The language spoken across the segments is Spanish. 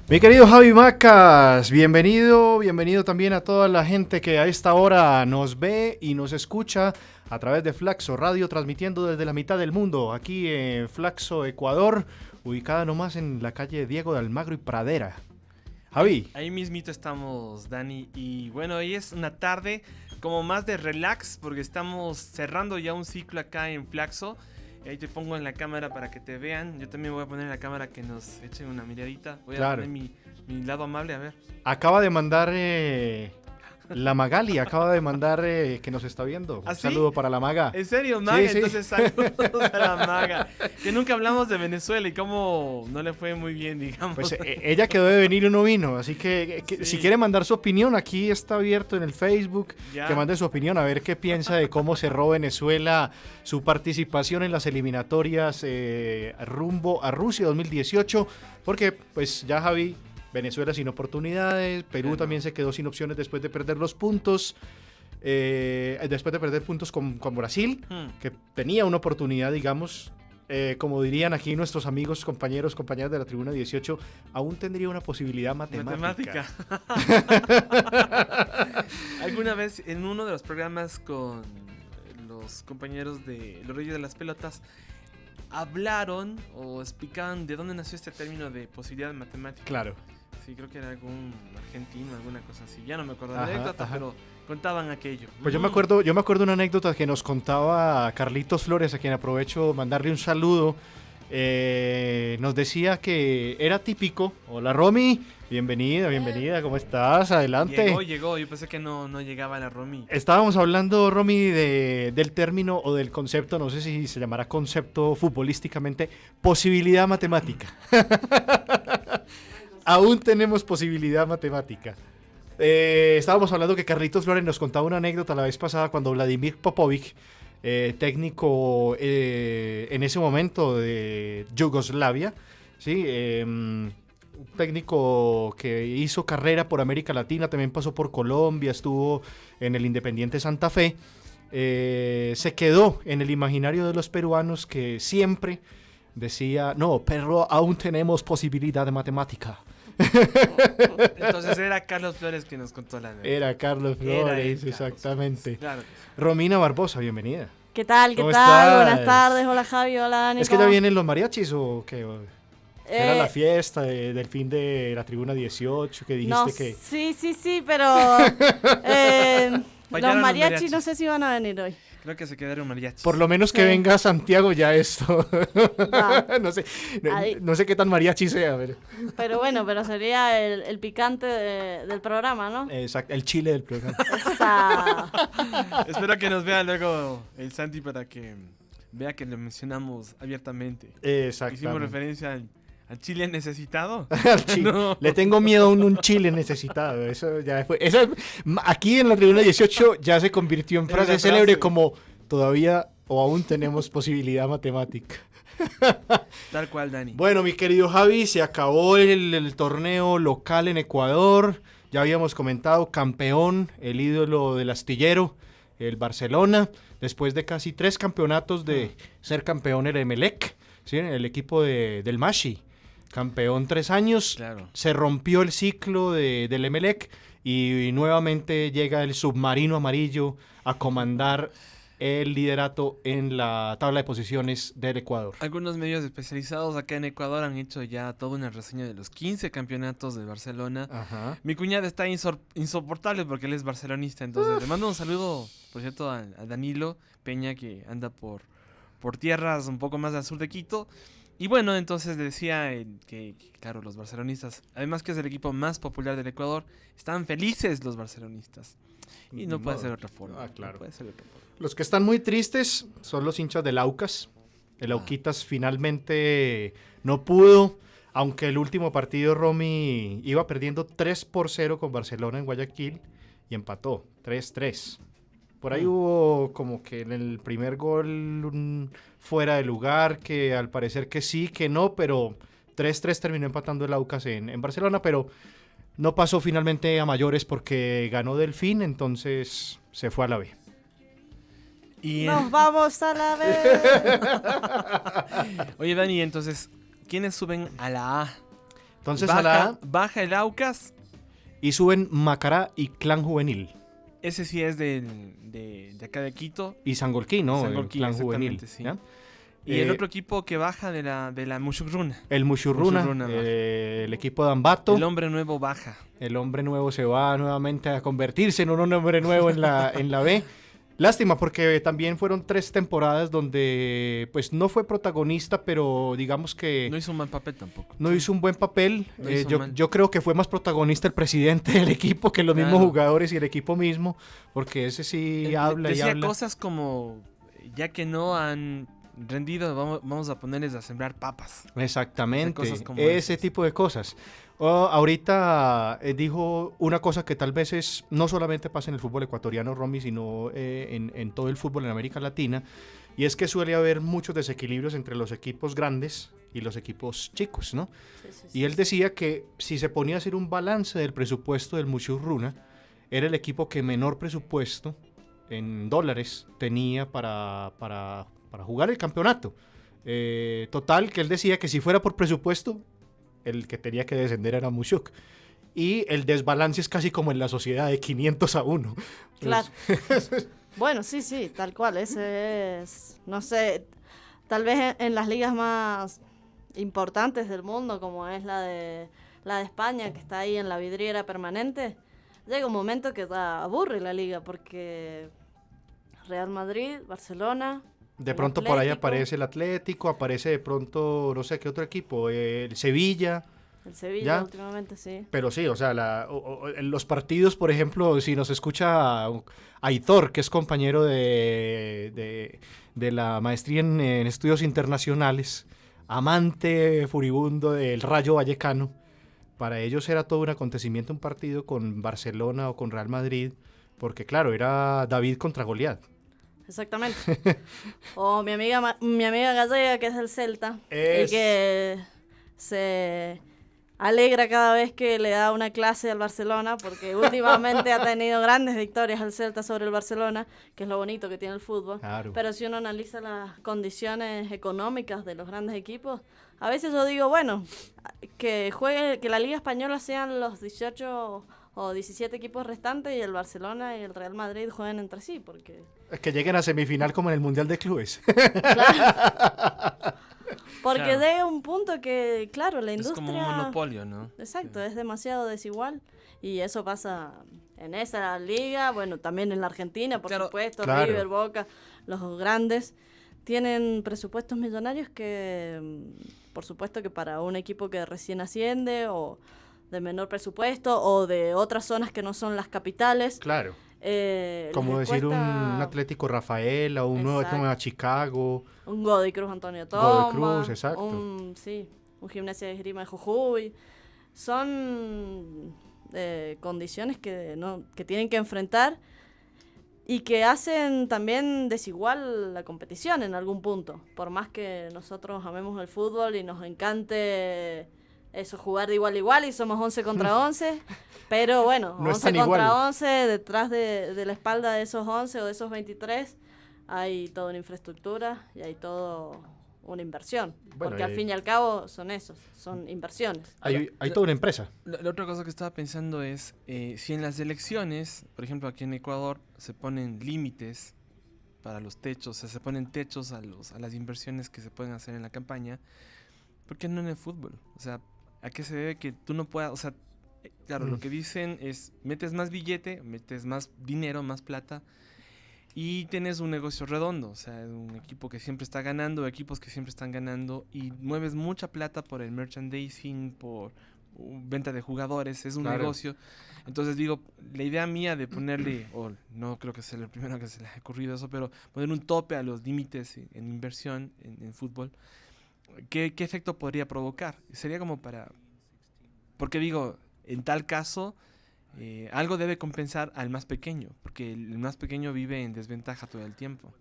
Mi querido Javi Macas, bienvenido también a toda la gente que a esta hora nos ve y nos escucha a través de Flaxo Radio, transmitiendo desde la mitad del mundo, aquí en Flaxo, Ecuador, ubicada nomás en la calle Diego de Almagro y Pradera. Javi. Ahí mismito estamos, Dani, y bueno, hoy es una tarde como más de relax, porque estamos cerrando ya un ciclo acá en Flaxo. Ahí te pongo en la cámara para que te vean. Yo también voy a poner en la cámara que nos echen una miradita. Voy a poner mi lado amable, a ver. Acaba de mandar la Magali, que nos está viendo. ¿Ah, Un sí? saludo para la Maga. ¿En serio, Maga? Sí. Entonces saludos a la Maga. Que nunca hablamos de Venezuela y cómo no le fue muy bien, digamos. Pues ella quedó de venir y no vino, así que Sí. si quiere mandar su opinión, aquí está abierto en el Facebook, Ya. que mande su opinión, a ver qué piensa de cómo cerró Venezuela su participación en las eliminatorias rumbo a Rusia 2018, porque pues ya Javi, Venezuela sin oportunidades, Perú Claro. también se quedó sin opciones después de perder los puntos, después de perder puntos con Brasil, que tenía una oportunidad, digamos. Como dirían aquí nuestros amigos, compañeras de la Tribuna 18, aún tendría una posibilidad matemática. Alguna vez en uno de los programas con los compañeros de Los Reyes de las Pelotas hablaron o explicaban de dónde nació este término de posibilidad matemática. Claro. Sí, creo que era algún argentino, alguna cosa así. Ya no me acuerdo de la Ajá, anécdota, ajá. pero contaban aquello. Pues yo me acuerdo de una anécdota que nos contaba Carlitos Flores, a quien aprovecho mandarle un saludo. Nos decía que era típico. Hola Romy, bienvenida, ¿cómo estás? Adelante. Llegó, yo pensé que no llegaba la Romy. Estábamos hablando, Romy, del término o del concepto, no sé si se llamará concepto futbolísticamente, posibilidad matemática. Aún tenemos posibilidad matemática. Estábamos hablando que Carlitos Flores nos contaba una anécdota la vez pasada cuando Vladimir Popovic, técnico en ese momento de Yugoslavia, ¿sí? Un técnico que hizo carrera por América Latina, también pasó por Colombia, estuvo en el Independiente Santa Fe, se quedó en el imaginario de los peruanos, que siempre decía, no, pero aún tenemos posibilidad de matemática. Entonces era Carlos Flores que nos contó la anécdota. Era Carlos Era Flores, él, Carlos exactamente. Flores, claro. Romina Barbosa, bienvenida. ¿Qué tal? ¿Cómo estás? Buenas tardes. Hola Javi, hola Dani. ¿Es que ya vienen los mariachis o qué? Era la Eh, fiesta del fin de la Tribuna 18 que dijiste no, que... Sí, pero los los mariachis mariachis. no sé si van a venir hoy. Creo que se quedaron mariachis. Por lo menos que Sí. venga a Santiago ya esto. Va. Ahí. no sé qué tan mariachi sea, Pero bueno, pero sería el picante del programa, ¿no? exacto, el chile del programa. Esa. Espero que nos vea luego el Santi para que vea que lo mencionamos abiertamente. Exacto. Hicimos referencia al Chile necesitado. Al chile. No. Le tengo miedo a un chile necesitado. Eso ya fue. Aquí en la Tribuna 18 ya se convirtió en Era frase una célebre frase. como todavía o aún tenemos posibilidad matemática. Tal cual, Dani. Bueno, mi querido Javi, se acabó el torneo local en Ecuador. Ya habíamos comentado, campeón, el ídolo del astillero, el Barcelona. Después de casi 3 campeonatos de ser campeón el Emelec, ¿sí? El equipo del Mashi. Campeón 3 años, Claro. se rompió el ciclo del Emelec y nuevamente llega el submarino amarillo a comandar el liderato en la tabla de posiciones del Ecuador. Algunos medios especializados acá en Ecuador han hecho ya toda una reseña de los 15 campeonatos de Barcelona. Ajá. Mi cuñada está insoportable porque él es barcelonista, entonces le mando un saludo, por cierto, a Danilo Peña, que anda por tierras un poco más al sur de Quito. Y bueno, entonces decía que, claro, los barcelonistas, además que es el equipo más popular del Ecuador, están felices los barcelonistas. Y no puede ser de otra forma. Ah, claro. No puede ser de otra forma. Los que están muy tristes son los hinchas del Aucas. El Auquitas finalmente no pudo, aunque el último partido Romy iba perdiendo 3-0 con Barcelona en Guayaquil y empató 3-3. Por ahí hubo como que en el primer gol un fuera de lugar, que al parecer que sí, que no, pero 3-3 terminó empatando el Aucas en Barcelona, pero no pasó finalmente a mayores porque ganó Delfín, entonces se fue a la B. Y, Nos vamos a la vez. oye, Dani, entonces, ¿quiénes suben a la A? Entonces a la A baja el Aucas. y suben Macará y Clan Juvenil. Ese sí es de acá de Quito. Y Sangolquí, ¿no? Sangolquí, el Clan Juvenil. exactamente, sí. ¿ya? Y el otro equipo que baja de la Mushurruna. El Mushurruna, Mushurruna baja. el equipo de Ambato. El hombre nuevo baja. El hombre nuevo se va nuevamente a convertirse en un hombre nuevo en la B. Lástima, porque también fueron 3 temporadas donde pues no fue protagonista, pero digamos que No hizo un mal papel tampoco. no hizo un buen papel. No hizo Yo, mal. yo creo que fue más protagonista el presidente del equipo que los Claro. mismos jugadores y el equipo mismo, porque ese sí habla y Decía habla. cosas como, ya que no han rendido, vamos a ponerles a sembrar papas. Exactamente, O sea, cosas como ese esas. tipo de cosas. Ahorita dijo una cosa que tal vez no solamente pasa en el fútbol ecuatoriano, Romy, sino en todo el fútbol en América Latina, y es que suele haber muchos desequilibrios entre los equipos grandes y los equipos chicos, ¿no? Y él decía que si se ponía a hacer un balance del presupuesto del Mushurruna, era el equipo que menor presupuesto en dólares tenía para jugar el campeonato. Total, que él decía que si fuera por presupuesto, el que tenía que descender era Mushuk. Y el desbalance es casi como en la sociedad de 500-1. Claro. Bueno, sí, tal cual. Ese es, no sé, tal vez en las ligas más importantes del mundo, como es la de España, que está ahí en la vidriera permanente, llega un momento que aburre la liga, porque Real Madrid, Barcelona... De el pronto por ahí Atlético, aparece el Atlético, aparece de pronto, no sé qué otro equipo, el Sevilla. el Sevilla ¿Ya? últimamente, sí. Pero sí, o sea, en los partidos, por ejemplo, si nos escucha Aitor, que es compañero de la maestría en estudios internacionales, amante furibundo del Rayo Vallecano, para ellos era todo un acontecimiento un partido con Barcelona o con Real Madrid, porque claro, era David contra Goliat. Exactamente. O mi amiga gallega, que es del Celta, Es- y que se alegra cada vez que le da una clase al Barcelona, porque últimamente ha tenido grandes victorias al Celta sobre el Barcelona, que es lo bonito que tiene el fútbol. Claro. Pero si uno analiza las condiciones económicas de los grandes equipos, a veces yo digo, bueno, que la Liga Española sean los 18 o 17 equipos restantes y el Barcelona y el Real Madrid jueguen entre sí, porque... Que lleguen a semifinal como en el Mundial de Clubes. Porque Claro. llega un punto que, claro, la Es industria... como un monopolio, ¿no? Exacto, es demasiado desigual. Y eso pasa en esa liga, bueno, también en la Argentina, por Claro. supuesto, Claro. River, Boca, los grandes. Tienen presupuestos millonarios que, por supuesto que para un equipo que recién asciende o de menor presupuesto o de otras zonas que no son las capitales. Claro. Les Como decir un cuesta Atlético Rafaela o un nuevo Exacto. tema a Chicago. un Godoy Cruz Antonio Godoy Tomba, Cruz, exacto. un Gimnasia de Esgrima de Jujuy. Son condiciones que tienen que enfrentar y que hacen también desigual la competición en algún punto. Por más que nosotros amemos el fútbol y nos encante eso, jugar de igual a igual y somos 11 contra 11, pero bueno, No es 11 tan contra igual. 11, detrás de la espalda de esos 11 o de esos 23 hay toda una infraestructura y hay todo una inversión, Bueno, porque al fin y al cabo son inversiones. Hay toda una empresa. La otra cosa que estaba pensando es, si en las elecciones, por ejemplo aquí en Ecuador, se ponen límites para los techos, o sea, se ponen techos a las inversiones que se pueden hacer en la campaña, ¿por qué no en el fútbol? O sea, ¿a qué se debe que tú no puedas, o sea, claro, lo que dicen es, metes más billete, metes más dinero, más plata, y tienes un negocio redondo, o sea, un equipo que siempre está ganando, equipos que siempre están ganando, y mueves mucha plata por el merchandising, por venta de jugadores, es un Claro. negocio. Entonces digo, la idea mía de ponerle, o no creo que sea el primero que se le haya ocurrido eso, pero poner un tope a los límites en inversión en fútbol, ¿qué efecto podría provocar? Sería como para... Porque digo, en tal caso, algo debe compensar al más pequeño, porque el más pequeño vive en desventaja todo el tiempo.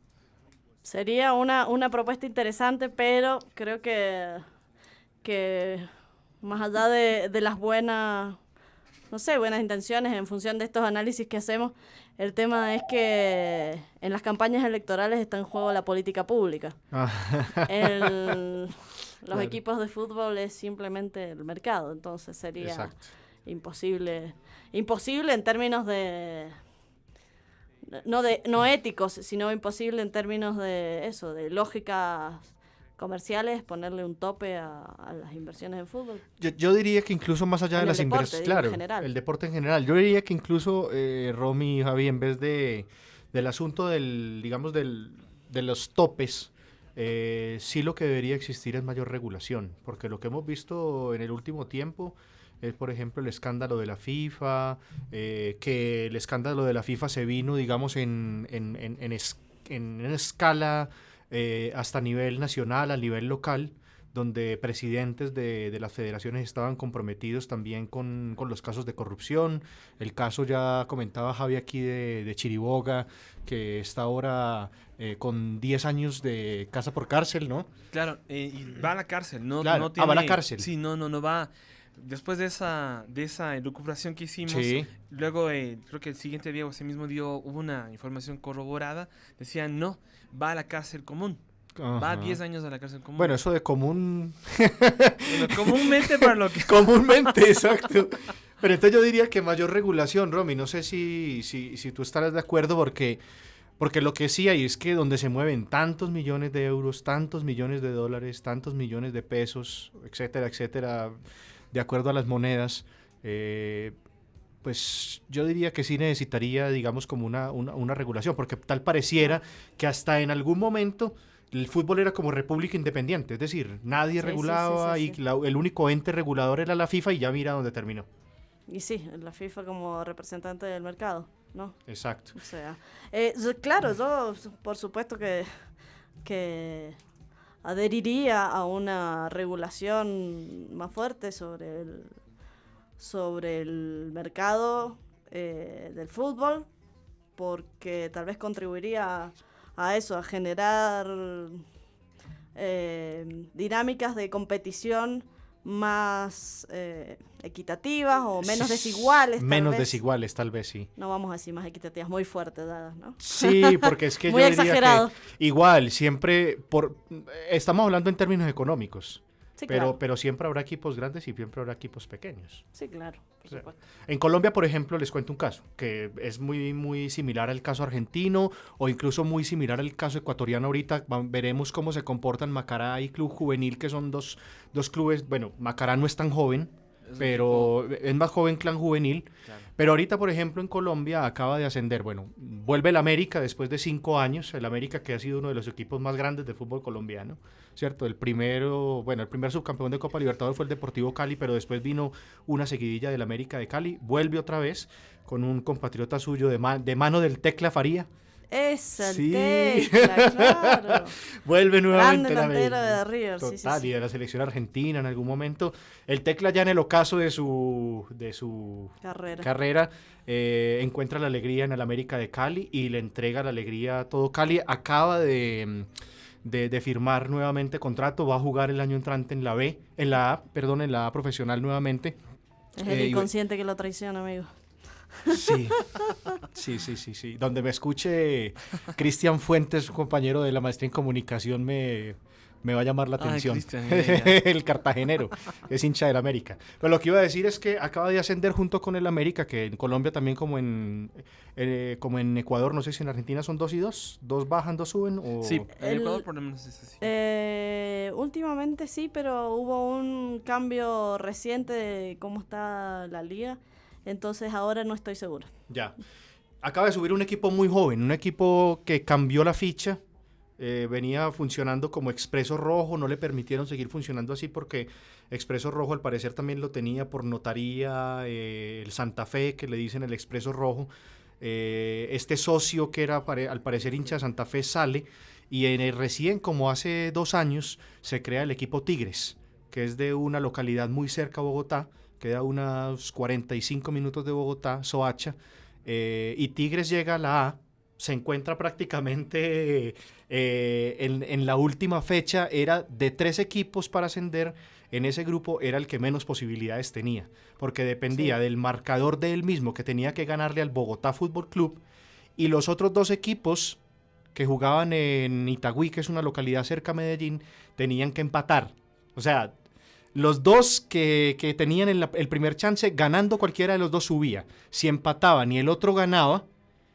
Sería una propuesta interesante, pero creo que más allá de las buenas, no sé, buenas intenciones en función de estos análisis que hacemos, el tema es que en las campañas electorales está en juego la política pública. Los Claro. equipos de fútbol es simplemente el mercado, entonces sería Exacto. imposible en términos no éticos, sino imposible en términos de eso, de lógicas comerciales, ponerle un tope a las inversiones en fútbol. Yo diría que incluso más allá En de el las deporte, inversiones, digo, en claro, general. el deporte en general, yo diría que incluso, Romy y Javi, en vez del asunto digamos, de los topes, sí lo que debería existir es mayor regulación, porque lo que hemos visto en el último tiempo es, por ejemplo, el escándalo de la FIFA, que el escándalo de la FIFA se vino, digamos, en una escala hasta a nivel nacional, a nivel local, donde presidentes de las federaciones estaban comprometidos también con los casos de corrupción. El caso ya comentaba Javi aquí de Chiriboga, que está ahora con 10 años de casa por cárcel, ¿no? Claro, y va a la cárcel, no, Claro. no tiene... Va a la cárcel. Sí, no va... Después de esa elucubración que hicimos, Sí. luego creo que el siguiente día o ese mismo día hubo una información corroborada, decían no, va a la cárcel común, va Ajá. 10 años a la cárcel común. Bueno, eso de común... Bueno, comúnmente para lo que... Comúnmente, exacto. Pero entonces yo diría que mayor regulación, Romy. No sé si tú estarás de acuerdo porque lo que sí hay es que donde se mueven tantos millones de euros, tantos millones de dólares, tantos millones de pesos, etcétera, etcétera, de acuerdo a las monedas, pues yo diría que sí necesitaría, digamos, como una regulación, porque tal pareciera que hasta en algún momento el fútbol era como república independiente, es decir, nadie Sí, regulaba sí. y el único ente regulador era la FIFA y ya mira dónde terminó. Y sí, la FIFA como representante del mercado, ¿no? Exacto. O sea, claro, yo por supuesto que adheriría a una regulación más fuerte sobre el mercado del fútbol, porque tal vez contribuiría a eso, a generar dinámicas de competición más equitativas o menos desiguales. Menos desiguales, tal vez, sí. No vamos a decir más equitativas, muy fuertes dadas, ¿no? Sí, porque es que Muy yo diría exagerado. que igual, siempre, estamos hablando en términos económicos, Sí, pero, claro. pero siempre habrá equipos grandes y siempre habrá equipos pequeños. Sí, claro, por O sea, supuesto. en Colombia, por ejemplo, les cuento un caso que es muy, muy similar al caso argentino o incluso muy similar al caso ecuatoriano ahorita. Veremos cómo se comportan Macará y Club Juvenil, que son dos clubes. Bueno, Macará no es tan joven, Es un pero es más joven Clan Juvenil. Claro. Pero ahorita, por ejemplo, en Colombia acaba de ascender. Bueno, vuelve el América después de 5 años. El América que ha sido uno de los equipos más grandes del fútbol colombiano, ¿cierto? El primer subcampeón de Copa Libertadores fue el Deportivo Cali, pero después vino una seguidilla del América de Cali. Vuelve otra vez con un compatriota suyo de mano del Tecla Faría. Es el Sí. Tecla, claro. Vuelve nuevamente Gran el delantero América. de River, sí, Total, sí. y de la selección argentina en algún momento. El Tecla ya en el ocaso de su carrera encuentra la alegría en el América de Cali y le entrega la alegría a todo Cali. Acaba de firmar nuevamente contrato, va a jugar el año entrante en la A profesional nuevamente. Es el inconsciente que lo traiciona, amigo. Sí. Donde me escuche Cristian Fuentes, un compañero de la maestría en comunicación, me va a llamar la atención. Cristian, El cartagenero, es hincha del América. Pero lo que iba a decir es que acaba de ascender junto con el América, que en Colombia también como en Ecuador, no sé si en Argentina son 2 y 2, 2 bajan, 2 suben. O... Sí, en Ecuador por lo menos es así. Últimamente sí, pero hubo un cambio reciente de cómo está la liga, entonces ahora no estoy segura. Ya. Acaba de subir un equipo muy joven, un equipo que cambió la ficha. Venía funcionando como Expreso Rojo, no le permitieron seguir funcionando así porque Expreso Rojo al parecer también lo tenía por notaría, el Santa Fe, que le dicen el Expreso Rojo. Este socio que era al parecer hincha de Santa Fe sale y recién como hace 2 años se crea el equipo Tigres, que es de una localidad muy cerca a Bogotá, queda unos 45 minutos de Bogotá, Soacha, y Tigres llega a la A, se encuentra prácticamente en la última fecha, era de 3 equipos para ascender, en ese grupo era el que menos posibilidades tenía, porque dependía del marcador de él mismo, que tenía que ganarle al Bogotá Fútbol Club, y los otros 2 equipos que jugaban en Itagüí, que es una localidad cerca a Medellín, tenían que empatar. O sea, los dos que tenían el primer chance, ganando cualquiera de los dos subía. Si empataban y el otro ganaba,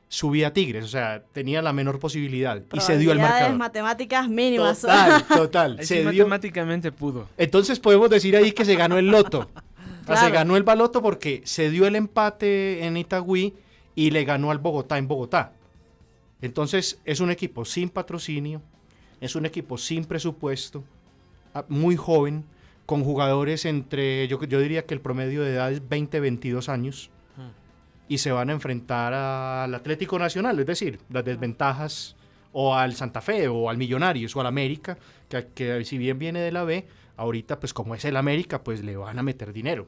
subía Tigres. O sea, tenía la menor posibilidad. Y se dio el Probabilidades marcador. matemáticas mínimas. Total. Ahí Se sí, dio. matemáticamente pudo. Entonces podemos decir ahí que se ganó el loto. O sea, se Claro. ganó el baloto porque se dio el empate en Itagüí y le ganó al Bogotá en Bogotá. Entonces es un equipo sin patrocinio, es un equipo sin presupuesto, muy joven, con jugadores entre, yo diría que el promedio de edad es 20-22 años, y se van a enfrentar al Atlético Nacional, es decir, las desventajas, o al Santa Fe, o al Millonarios, o al América, que si bien viene de la B, ahorita pues como es el América, pues le van a meter dinero.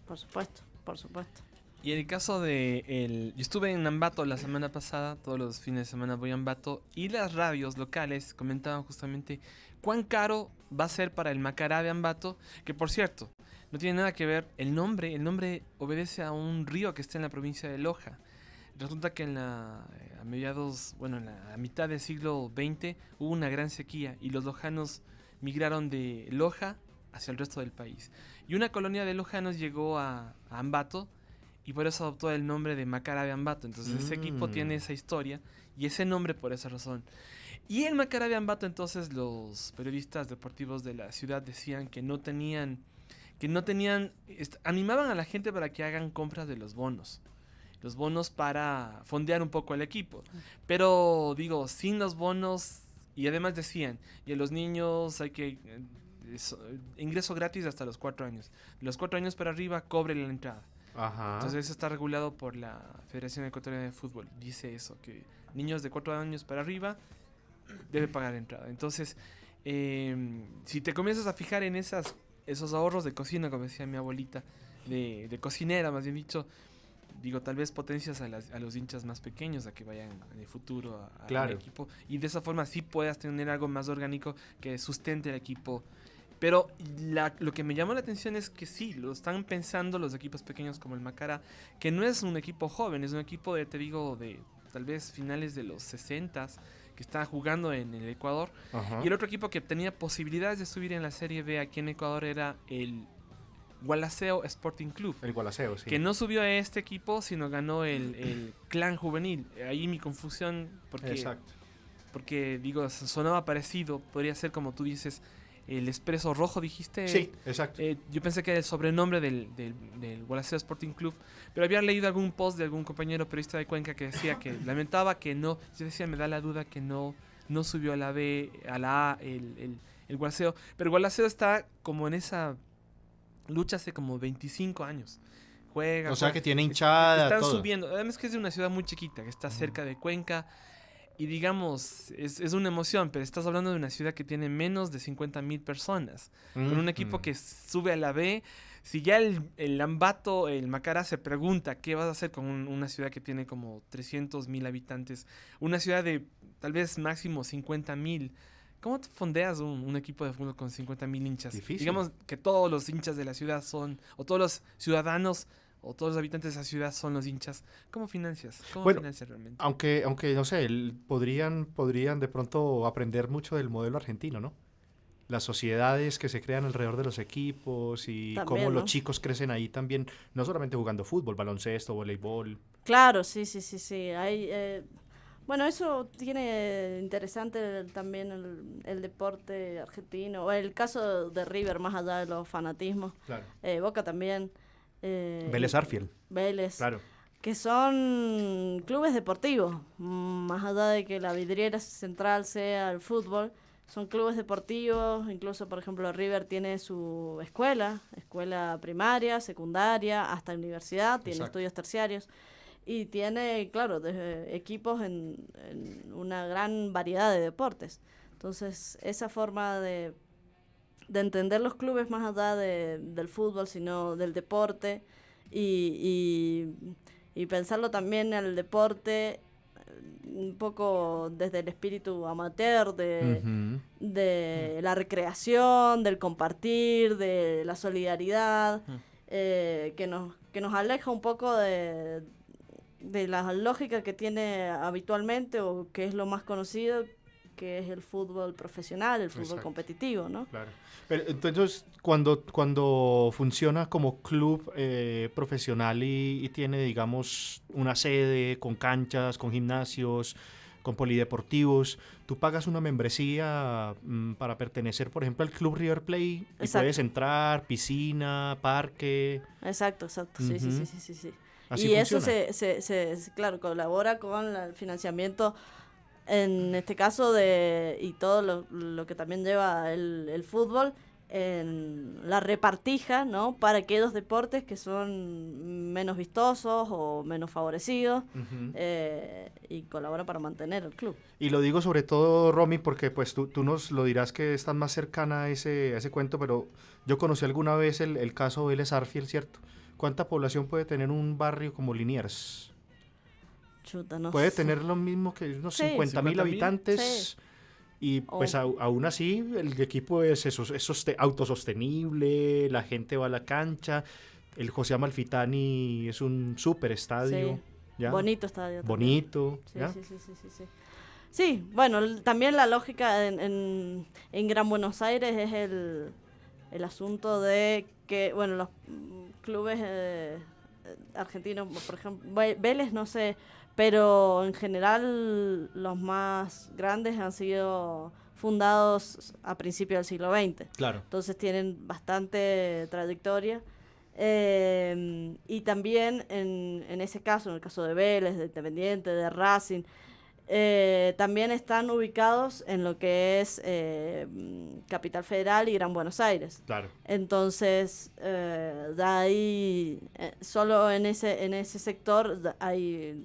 Por supuesto, por supuesto. Y en el caso de yo estuve en Ambato la semana pasada, todos los fines de semana voy a Ambato, y las radios locales comentaban justamente cuán caro va a ser para el Macará de Ambato, que por cierto, no tiene nada que ver, el nombre obedece a un río que está en la provincia de Loja. Resulta que a mitad del siglo XX hubo una gran sequía y los lojanos migraron de Loja hacia el resto del país. Y una colonia de lojanos llegó a Ambato, y por eso adoptó el nombre de Macará de Ambato. Entonces ese equipo tiene esa historia y ese nombre por esa razón. Y el Macará de Ambato, entonces los periodistas deportivos de la ciudad decían que no tenían, animaban a la gente para que hagan compras de los bonos para fondear un poco el equipo. Pero digo, sin los bonos, y además decían, y a los niños hay que ingreso gratis hasta los 4 años. De los 4 años para arriba, cobre la entrada. Ajá. Entonces eso está regulado por la Federación Ecuatoriana de Fútbol. Dice eso, que niños de 4 años para arriba debe pagar entrada. Entonces, si te comienzas a fijar en esos ahorros de cocina, como decía mi abuelita, de cocinera más bien dicho, digo, tal vez potencias a los hinchas más pequeños a que vayan en el futuro al equipo. Y de esa forma sí puedas tener algo más orgánico que sustente el equipo. Pero lo que me llamó la atención es que sí, lo están pensando los equipos pequeños como el Macará, que no es un equipo joven, es un equipo de tal vez finales de los 60s, que está jugando en el Ecuador. Ajá. Y el otro equipo que tenía posibilidades de subir en la Serie B aquí en Ecuador era el Gualaceo Sporting Club. El Gualaceo, sí. Que no subió a este equipo, sino ganó el Clan Juvenil. Ahí mi confusión, Exacto. porque digo, sonaba parecido, podría ser como tú dices, el Expreso Rojo, dijiste. Sí, exacto. Yo pensé que era el sobrenombre del Gualaceo Sporting Club, pero había leído algún post de algún compañero periodista de Cuenca que decía que lamentaba que no, yo decía, me da la duda que no subió a la B, a la A, el Gualaceo, pero el Gualaceo está como en esa lucha hace como 25 años. Juega. O sea que tiene hinchada, están todo. subiendo, además que es de una ciudad muy chiquita, que está cerca de Cuenca. Y digamos, es una emoción, pero estás hablando de una ciudad que tiene menos de 50,000 personas. Con un equipo que sube a la B. Si ya el Ambato, el Macará se pregunta qué vas a hacer con una ciudad que tiene como 300,000 habitantes, una ciudad de tal vez máximo 50,000. ¿Cómo te fondeas un equipo de fútbol con 50,000 hinchas? Difícil. Digamos que todos los hinchas de la ciudad son, o todos los ciudadanos, o todos los habitantes de esa ciudad son los hinchas. ¿Cómo financias? ¿Cómo financias realmente? Aunque no sé, podrían de pronto aprender mucho del modelo argentino, ¿no? Las sociedades que se crean alrededor de los equipos y También, cómo ¿no? los chicos crecen ahí también, no solamente jugando fútbol, baloncesto, voleibol. Claro, sí. Hay, bueno, eso tiene interesante también el deporte argentino, o el caso de River, más allá de los fanatismos. Claro. Boca también. Vélez Arfield. Vélez. Claro. Que son clubes deportivos, más allá de que la vidriera central sea el fútbol, son clubes deportivos. Incluso, por ejemplo, River tiene su escuela primaria, secundaria, hasta universidad, tiene Exacto. estudios terciarios y tiene, claro, equipos en una gran variedad de deportes. Entonces, esa forma de entender los clubes más allá del fútbol, sino del deporte, y pensarlo también en el deporte un poco desde el espíritu amateur, de la recreación, del compartir, de la solidaridad, que nos aleja un poco de la lógica que tiene habitualmente, o que es lo más conocido, que es el fútbol profesional, el fútbol Exacto. competitivo, ¿no? Claro. Pero entonces, cuando funciona como club profesional y tiene, digamos, una sede con canchas, con gimnasios, con polideportivos, tú pagas una membresía para pertenecer, por ejemplo, al Club River Plate y Exacto. puedes entrar, piscina, parque. Exacto, sí, sí, Ujú. sí, sí, sí, sí. Así Y eso funciona. claro, colabora con el financiamiento, en este caso, y todo lo que también lleva el fútbol, en la repartija, ¿no? Para aquellos deportes que son menos vistosos o menos favorecidos, Ujú. y colabora para mantener el club. Y lo digo sobre todo, Romy, porque pues tú nos lo dirás que estás más cercana a ese cuento, pero yo conocí alguna vez el caso Vélez Arfiel, ¿cierto? ¿Cuánta población puede tener un barrio como Liniers? Chuta, no Puede sé. tener lo mismo que unos Sí, 50.000 50.000, habitantes y pues O- aún así el equipo es autosostenible, la gente va a la cancha, el José Amalfitani es un super estadio, Sí, ¿ya? bonito estadio también. Bonito, Sí, ¿ya? sí, sí, sí, sí, sí. Sí, bueno, también la lógica en Gran Buenos Aires es el asunto de que, bueno, los clubes argentinos, por ejemplo, Vélez, no sé, pero en general los más grandes han sido fundados a principios del siglo XX. Claro. Entonces tienen bastante trayectoria. Y también en ese caso, en el caso de Vélez, de Independiente, de Racing, también están ubicados en lo que es Capital Federal y Gran Buenos Aires. Claro. Entonces, de ahí, solo en ese sector hay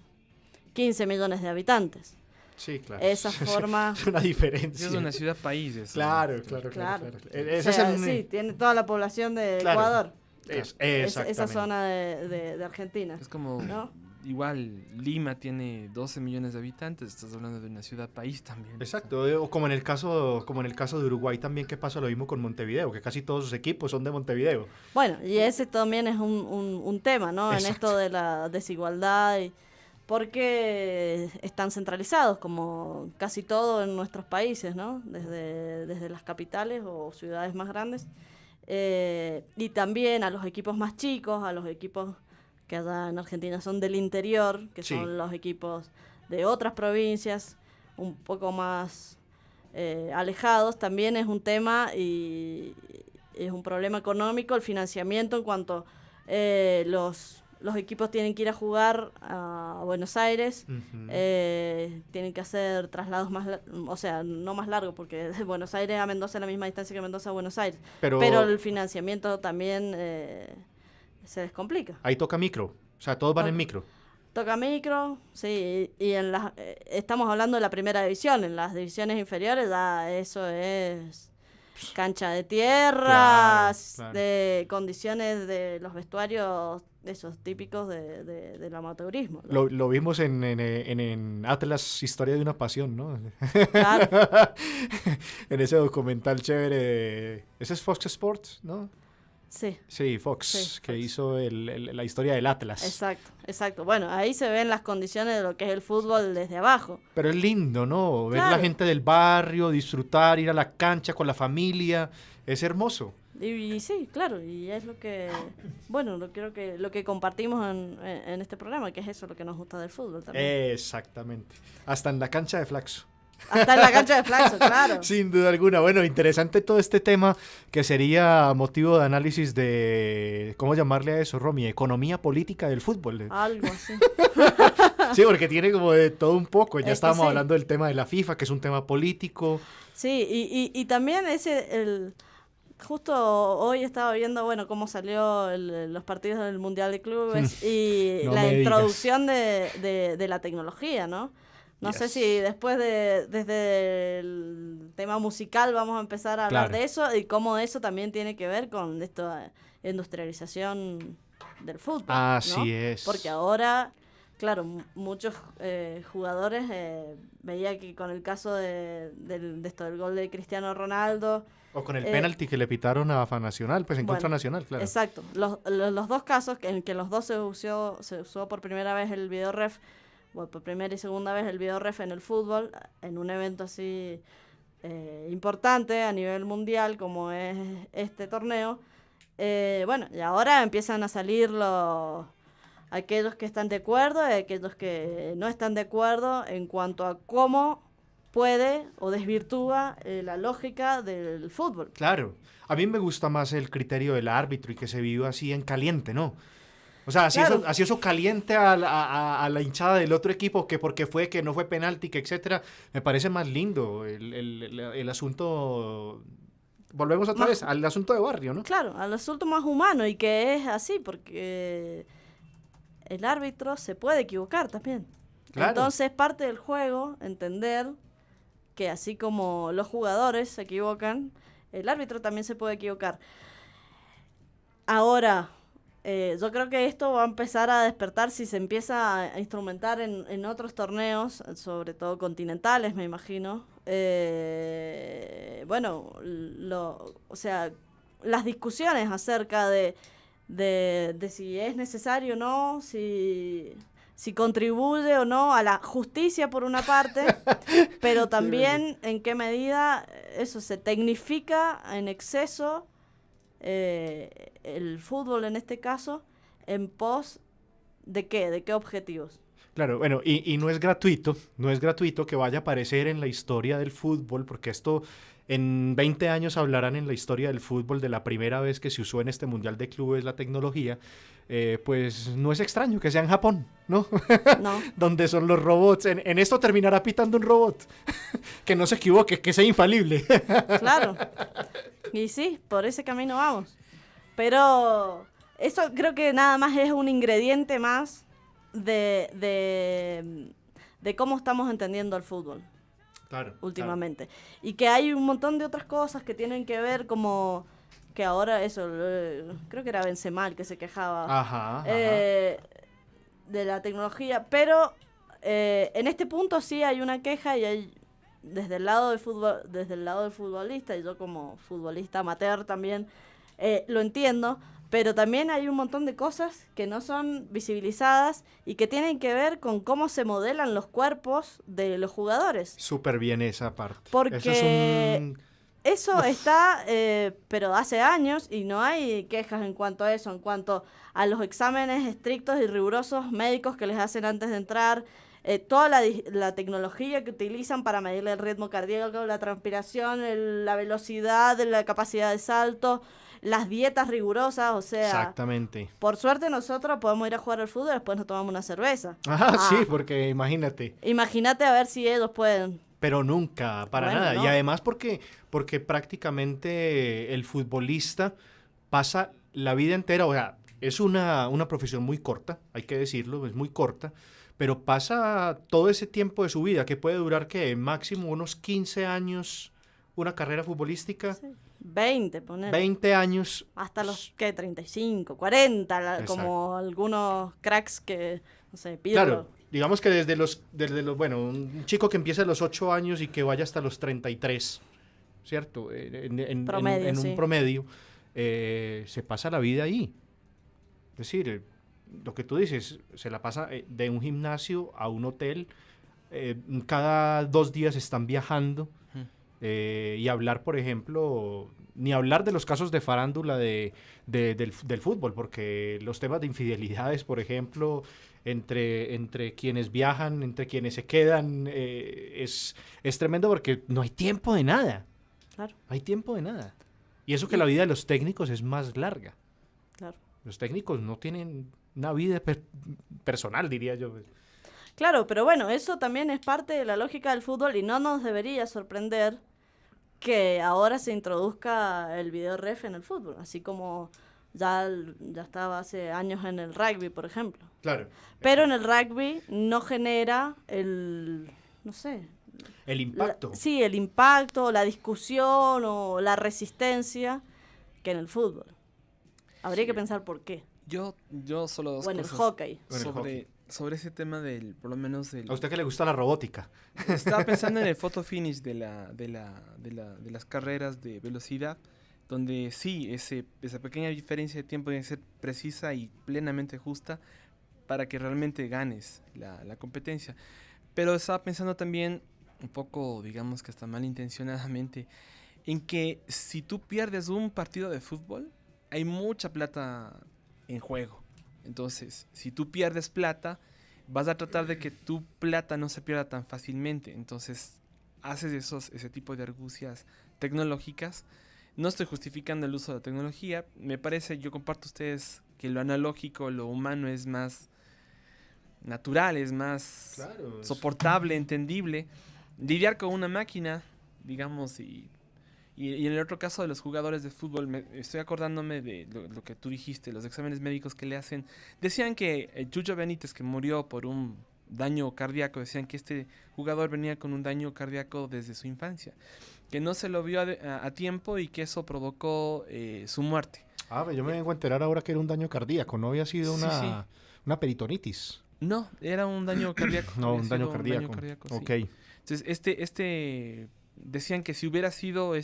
15 millones de habitantes. Sí, claro. Esa forma... Es una diferencia. Es una ciudad país. Eso, Claro, ¿no? claro, Claro. claro. O Ese es sea, el... sí, tiene toda la población de Claro. Ecuador. Esa Exactamente. zona de Argentina, Es como, ¿no? igual, Lima tiene 12 millones de habitantes, estás hablando de una ciudad país también. Exacto, o como en el caso de Uruguay también, que pasa lo mismo con Montevideo, que casi todos sus equipos son de Montevideo. Bueno, y ese también es un tema, ¿no? En Exacto. esto de la desigualdad, porque están centralizados, como casi todo en nuestros países, ¿no? Desde las capitales o ciudades más grandes. Y también a los equipos más chicos, a los equipos que allá en Argentina son del interior, que Sí. son los equipos de otras provincias, un poco más alejados, también es un tema y es un problema económico el financiamiento en cuanto los equipos tienen que ir a jugar a Buenos Aires, Ujú. tienen que hacer traslados o sea, no más largos, porque de Buenos Aires a Mendoza es la misma distancia que Mendoza a Buenos Aires, pero el financiamiento también se descomplica. Ahí toca micro, o sea, todos van en Toca. micro. Toca micro, sí, y estamos hablando de la primera división, en las divisiones inferiores ya eso es cancha de tierra, Claro. de condiciones de los vestuarios, esos típicos del amateurismo, ¿no? Lo vimos en Atlas, Historia de una Pasión, ¿no? Claro, En ese documental chévere. Ese es Fox Sports, ¿no? sí, Sí, Fox, Sí, que Fox. hizo la historia del Atlas. exacto, exacto. Bueno, ahí se ven las condiciones de lo que es el fútbol desde abajo. Pero es lindo, ¿no? Ver la Claro. gente del barrio, disfrutar, ir a la cancha con la familia. Es hermoso. Y sí, claro, y es lo que, bueno, lo que compartimos en este programa, que es eso lo que nos gusta del fútbol también. Exactamente. Hasta en la cancha de Flaxo. Hasta en la cancha de Flaxo, claro. Sin duda alguna. Bueno, interesante todo este tema que sería motivo de análisis de, ¿cómo llamarle a eso, Romy? Economía política del fútbol. Algo así. Sí, porque tiene como de todo un poco. Ya Es que estábamos sí. hablando del tema de la FIFA, que es un tema político. Sí, y también justo hoy estaba viendo, bueno, cómo salió los partidos del Mundial de Clubes y No la me digas. introducción de la tecnología, ¿no? No sé Yes. si después desde el tema musical vamos a empezar a hablar Claro. de eso y cómo eso también tiene que ver con esta industrialización del fútbol, ¿no? Así es. Porque ahora, claro, muchos jugadores, veía que con el caso de esto del gol de Cristiano Ronaldo, O con el penalti que le pitaron a FA Nacional, pues en bueno, contra Nacional, claro. exacto, los dos casos en que los dos se usó por primera vez el video ref, bueno, por primera y segunda vez el video ref en el fútbol, en un evento así importante a nivel mundial como es este torneo. Bueno, y ahora empiezan a salir aquellos que están de acuerdo y aquellos que no están de acuerdo en cuanto a cómo puede o desvirtúa la lógica del fútbol. Claro, a mí me gusta más el criterio del árbitro y que se viva así en caliente, ¿no? O sea, Claro. así eso caliente a la hinchada del otro equipo, que porque fue, que no fue penalti, que etcétera, me parece más lindo el asunto. Volvemos otra vez al asunto de barrio, ¿no? Claro, al asunto más humano y que es así porque el árbitro se puede equivocar también. Claro. Entonces parte del juego entender que así como los jugadores se equivocan, el árbitro también se puede equivocar. Ahora, yo creo que esto va a empezar a despertar si se empieza a instrumentar en otros torneos, sobre todo continentales, me imagino. Bueno, o sea, las discusiones acerca de si es necesario o no, si contribuye o no a la justicia por una parte, pero también en qué medida eso se tecnifica en exceso el fútbol en este caso, en pos de qué objetivos. Claro, bueno, y no es gratuito que vaya a aparecer en la historia del fútbol, porque esto en 20 años hablarán en la historia del fútbol de la primera vez que se usó en este Mundial de Clubes la tecnología, pues no es extraño que sea en Japón, ¿no? No. Donde son los robots. En esto terminará pitando un robot. Que no se equivoque, que sea infalible. Claro. Y sí, por ese camino vamos. Pero eso creo que nada más es un ingrediente más de cómo estamos entendiendo el fútbol. Claro. Últimamente. Y que hay un montón de otras cosas que tienen que ver como que ahora eso, creo que era Benzema el que se quejaba Ajá. de la tecnología, pero en este punto sí hay una queja y hay desde el lado del futbolista, y yo como futbolista amateur también lo entiendo, pero también hay un montón de cosas que no son visibilizadas y que tienen que ver con cómo se modelan los cuerpos de los jugadores. Súper bien esa parte. Porque Eso es un... eso está, pero hace años, y no hay quejas en cuanto a eso, en cuanto a los exámenes estrictos y rigurosos médicos que les hacen antes de entrar, toda la tecnología que utilizan para medirle el ritmo cardíaco, la transpiración, la velocidad, la capacidad de salto, las dietas rigurosas, o sea... Exactamente. Por suerte nosotros podemos ir a jugar al fútbol y después nos tomamos una cerveza. Sí, porque imagínate. Imagínate a ver si ellos pueden... Pero nunca, para Bueno, nada. no. Y además porque prácticamente el futbolista pasa la vida entera, o sea, es una profesión muy corta, hay que decirlo, es muy corta, pero pasa todo ese tiempo de su vida, que puede durar, ¿qué? Máximo unos 15 años una carrera futbolística, Sí, 20, poner. 20 años. Hasta los, ¿qué? 35, 40, Exacto. como algunos cracks que, no sé, Pirlo. Claro, digamos que desde los, bueno, un chico que empieza a los 8 años y que vaya hasta los 33, ¿cierto? Promedio, en sí. un promedio, se pasa la vida ahí. Es decir, lo que tú dices, se la pasa de un gimnasio a un hotel, cada 2 días están viajando, y hablar, por ejemplo, ni hablar de los casos de farándula del fútbol, porque los temas de infidelidades, por ejemplo, entre quienes viajan, entre quienes se quedan, es tremendo porque no hay tiempo de nada. Claro, No hay tiempo de nada. Y eso que la vida de los técnicos es más larga. claro. Los técnicos no tienen una vida personal, diría yo. Claro, pero bueno, eso también es parte de la lógica del fútbol y no nos debería sorprender que ahora se introduzca el video ref en el fútbol, así como ya estaba hace años en el rugby, por ejemplo. Claro. Pero en el rugby no genera no sé, El impacto. sí, el impacto, la discusión o la resistencia que en el fútbol. Habría que pensar por qué. Yo solo dos O en el cosas hockey. O en el hockey. sobre ese tema por lo menos del... A usted que le gusta la robótica. Estaba pensando en el photo finish de las carreras de velocidad, donde sí, esa pequeña diferencia de tiempo debe ser precisa y plenamente justa, para que realmente ganes la competencia. Pero estaba pensando también, un poco, digamos que hasta malintencionadamente, en que si tú pierdes un partido de fútbol, hay mucha plata en juego. Entonces, si tú pierdes plata, vas a tratar de que tu plata no se pierda tan fácilmente. Entonces, haces ese tipo de argucias tecnológicas. No estoy justificando el uso de la tecnología. Me parece, yo comparto ustedes que lo analógico, lo humano es más natural, es más soportable, entendible. Lidiar con una máquina, digamos, y en el otro caso de los jugadores de fútbol, estoy acordándome de lo que tú dijiste, los exámenes médicos que le hacen. Decían que el Chucho Benítez, que murió por un daño cardíaco, decían que este jugador venía con un daño cardíaco desde su infancia, que no se lo vio a tiempo y que eso provocó su muerte. Yo me vengo a enterar ahora que era un daño cardíaco, no había sido Sí, sí. una peritonitis. No, era un daño cardíaco. No, había un sido daño cardíaco. Sí. Ok. Entonces, decían que si hubiera sido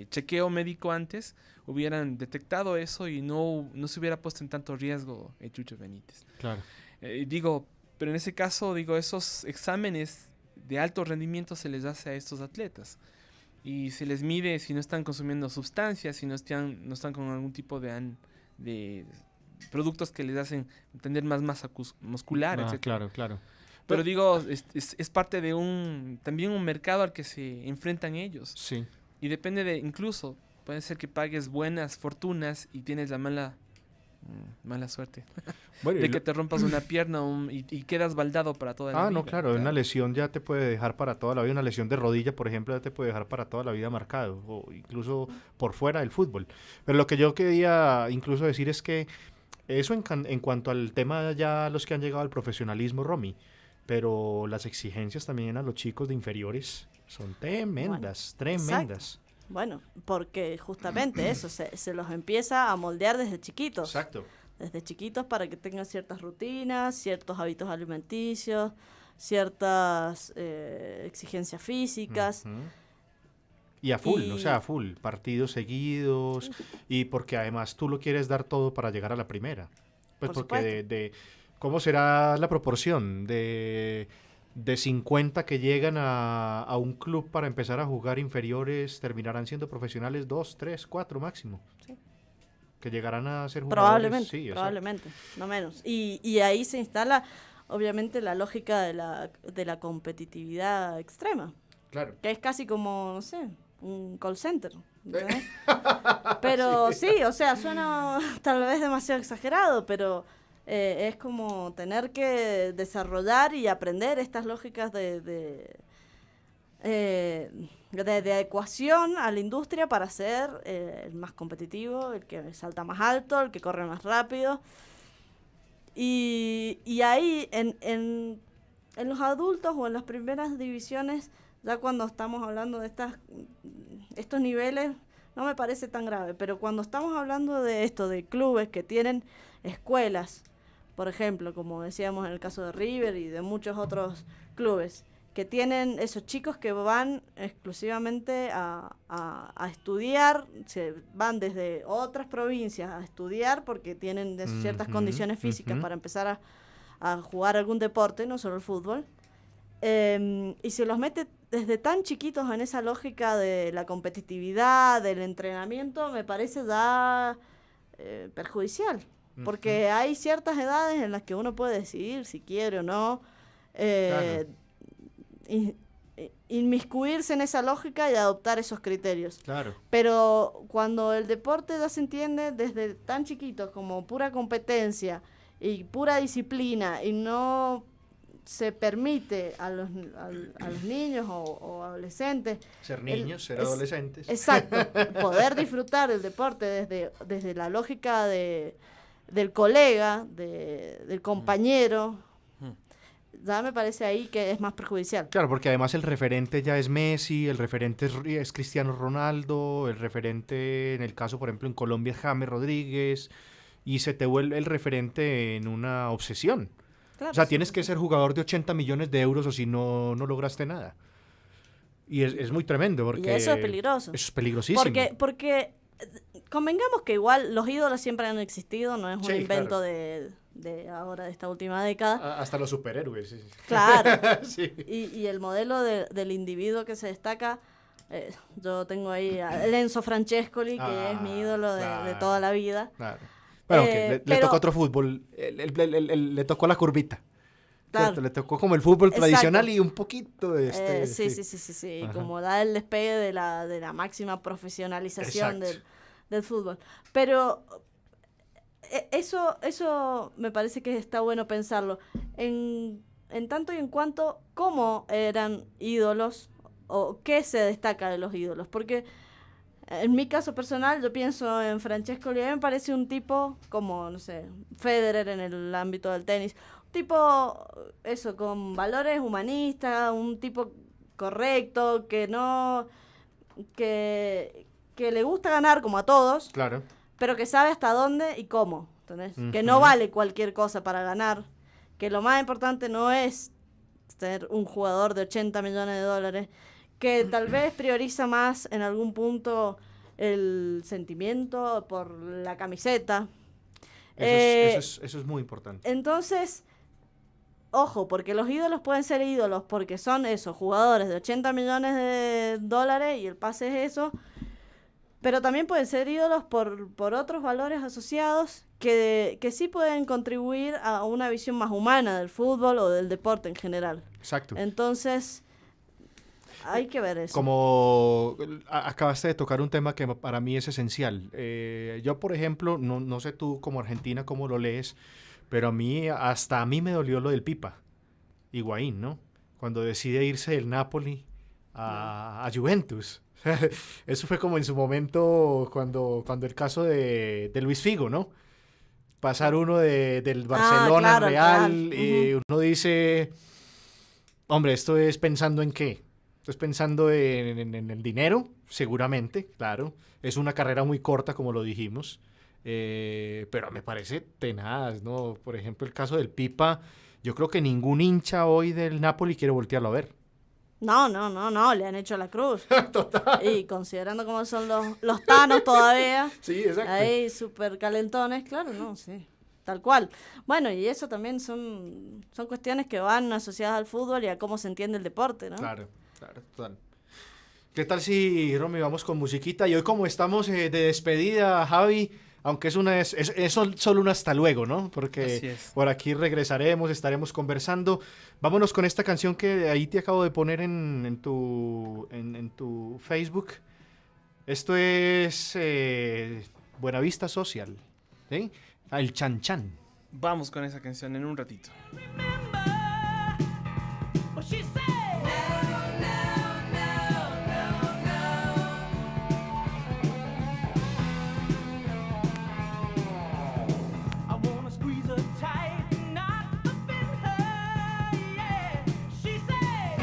chequeo médico antes, hubieran detectado eso y no se hubiera puesto en tanto riesgo el Chucho Benítez. Claro. Pero en ese caso, esos exámenes de alto rendimiento se les hace a estos atletas. Y se les mide si no están consumiendo sustancias, si no están con algún tipo de productos que les hacen tener más masa muscular, etc. Claro. Pero es parte de también un mercado al que se enfrentan ellos. Sí. Y depende incluso, puede ser que pagues buenas fortunas y tienes la mala suerte Bueno, de que te rompas una pierna y quedas baldado para toda la vida. No, claro, una lesión ya te puede dejar para toda la vida, una lesión de rodilla, por ejemplo, ya te puede dejar para toda la vida marcado, o incluso por fuera del fútbol. Pero lo que yo quería incluso decir es que eso en cuanto al tema ya los que han llegado al profesionalismo, Romy, pero las exigencias también a los chicos de inferiores son tremendas. Exacto. Bueno, porque justamente eso, se los empieza a moldear desde chiquitos. Exacto. Desde chiquitos para que tengan ciertas rutinas, ciertos hábitos alimenticios, ciertas exigencias físicas. Uh-huh. Y a full, partidos seguidos, y porque además tú lo quieres dar todo para llegar a la primera. Pues Por porque ¿cómo será la proporción? De 50 que llegan a un club para empezar a jugar inferiores, terminarán siendo profesionales 2, 3, 4 máximo. Sí. Que llegarán a ser jugadores. Probablemente, no menos. Y ahí se instala, obviamente, la lógica de la competitividad extrema. Claro. Que es casi como, no sé, un call center. Pero sí, o sea, suena tal vez demasiado exagerado, pero es como tener que desarrollar y aprender estas lógicas de adecuación a la industria para ser el más competitivo, el que salta más alto, el que corre más rápido. Y ahí, en los adultos o en las primeras divisiones, ya cuando estamos hablando de estos niveles, no me parece tan grave, pero cuando estamos hablando de de clubes que tienen escuelas, por ejemplo, como decíamos en el caso de River y de muchos otros clubes, que tienen esos chicos que van exclusivamente a estudiar, se van desde otras provincias a estudiar porque tienen ciertas condiciones físicas para empezar a jugar algún deporte, no solo el fútbol, y se los mete desde tan chiquitos en esa lógica de la competitividad, del entrenamiento, me parece ya perjudicial. Porque hay ciertas edades en las que uno puede decidir si quiere o no inmiscuirse en esa lógica y adoptar esos criterios. Claro. Pero cuando el deporte ya se entiende desde tan chiquitos como pura competencia y pura disciplina y no se permite a los niños o adolescentes ser adolescentes. Exacto, poder disfrutar del deporte desde la lógica del colega, del compañero, ya me parece ahí que es más perjudicial. Claro, porque además el referente ya es Messi, el referente es Cristiano Ronaldo, el referente en el caso, por ejemplo, en Colombia es James Rodríguez, y se te vuelve el referente en una obsesión. Claro, o sea, tienes que ser jugador de 80 millones de euros o si no lograste nada. Y es muy tremendo porque... Y eso es peligroso. Eso es peligrosísimo. Porque convengamos que igual los ídolos siempre han existido, no es un invento de ahora, de esta última década. Hasta los superhéroes. Sí. Claro. Sí. Y el modelo del individuo que se destaca, yo tengo ahí a Enzo Francescoli, que es mi ídolo de toda la vida. Claro. Bueno, le pero- tocó otro fútbol, le tocó la curvita. Claro. ¿Cierto? Le tocó como el fútbol Exacto. tradicional y un poquito de este. Sí. Ajá. Como da el despegue de la máxima profesionalización Exacto. del fútbol. Pero eso me parece que está bueno pensarlo. En tanto y en cuanto, ¿cómo eran ídolos o qué se destaca de los ídolos? Porque en mi caso personal, yo pienso en Francesco Lié, me parece un tipo como, no sé, Federer en el ámbito del tenis. Un tipo, eso, con valores humanistas, un tipo correcto, que no... que le gusta ganar como a todos, Claro. pero que sabe hasta dónde y cómo, ¿entendés? Que Ujú. no vale cualquier cosa para ganar, que lo más importante no es ser un jugador de 80 millones de dólares, que tal vez prioriza más en algún punto el sentimiento por la camiseta. Eso es muy importante. Entonces, ojo, porque los ídolos pueden ser ídolos porque son esos jugadores de 80 millones de dólares y el pase es eso, pero también pueden ser ídolos por otros valores asociados que sí pueden contribuir a una visión más humana del fútbol o del deporte en general. Exacto. Entonces, hay que ver eso. Como acabaste de tocar un tema que para mí es esencial. Yo, por ejemplo, no sé tú como argentina cómo lo lees, pero hasta a mí me dolió lo del Pipa, Higuaín, ¿no? Cuando decide irse del Napoli a Juventus. Eso fue como en su momento cuando el caso de Luis Figo, ¿no? Pasar uno del Barcelona claro, al Real, Real. uno dice, hombre, ¿esto es pensando en qué? ¿Esto es pensando en el dinero? Seguramente, claro. Es una carrera muy corta, como lo dijimos. Pero me parece tenaz, ¿no? Por ejemplo, el caso del Pipa, yo creo que ningún hincha hoy del Napoli quiere voltearlo a ver. No, le han hecho la cruz. Total. Y considerando cómo son los tanos todavía, Sí, exacto. ahí súper calentones, claro, no, sí, tal cual. Bueno, y eso también son cuestiones que van asociadas al fútbol y a cómo se entiende el deporte, ¿no? Claro, total. ¿Qué tal si, Romy, vamos con musiquita? Y hoy como estamos de despedida, Javi, aunque es solo un hasta luego, ¿no? Así Porque es. por aquí regresaremos, estaremos conversando. Vámonos con esta canción que ahí te acabo de poner en tu Facebook. Esto es Buenavista Social, ¿sí? El Chan Chan. Vamos con esa canción en un ratito. What she said. I wanna squeeze her tight, not up in her, yeah. She said,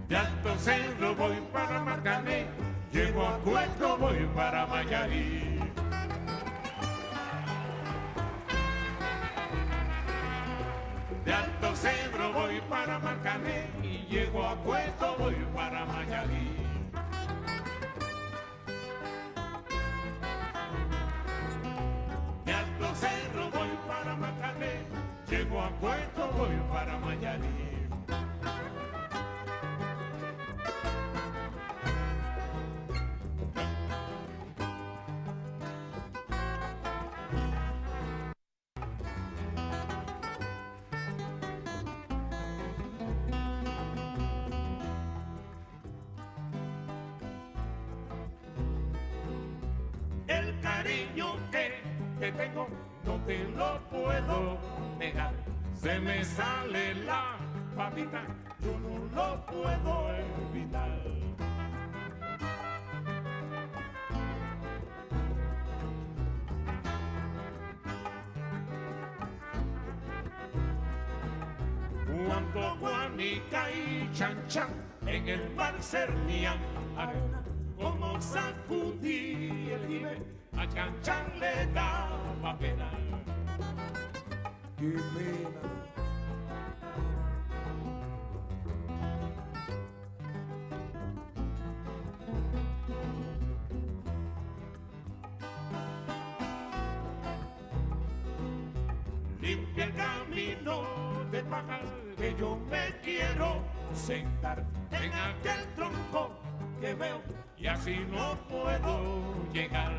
De Alto Cerro voy para Marcané, llego a Puerto voy para Mayarí. De Alto Cerro voy para Marcané y llego a Puerto voy para Mayarí. De Alto Cerro voy para Marcané, llego a Puerto voy para Mayarí. El cariño que te tengo no te lo puedo negar. Se me sale la babita, yo no lo puedo evitar. Cuando Juanica y Chan Chan en el mar cernían arena, como sacudí el jibe, a Chan Chan le daba pena. Qué pena. Limpia el camino de pajas que yo me quiero sentar en aquel tronco que veo y así no puedo llegar.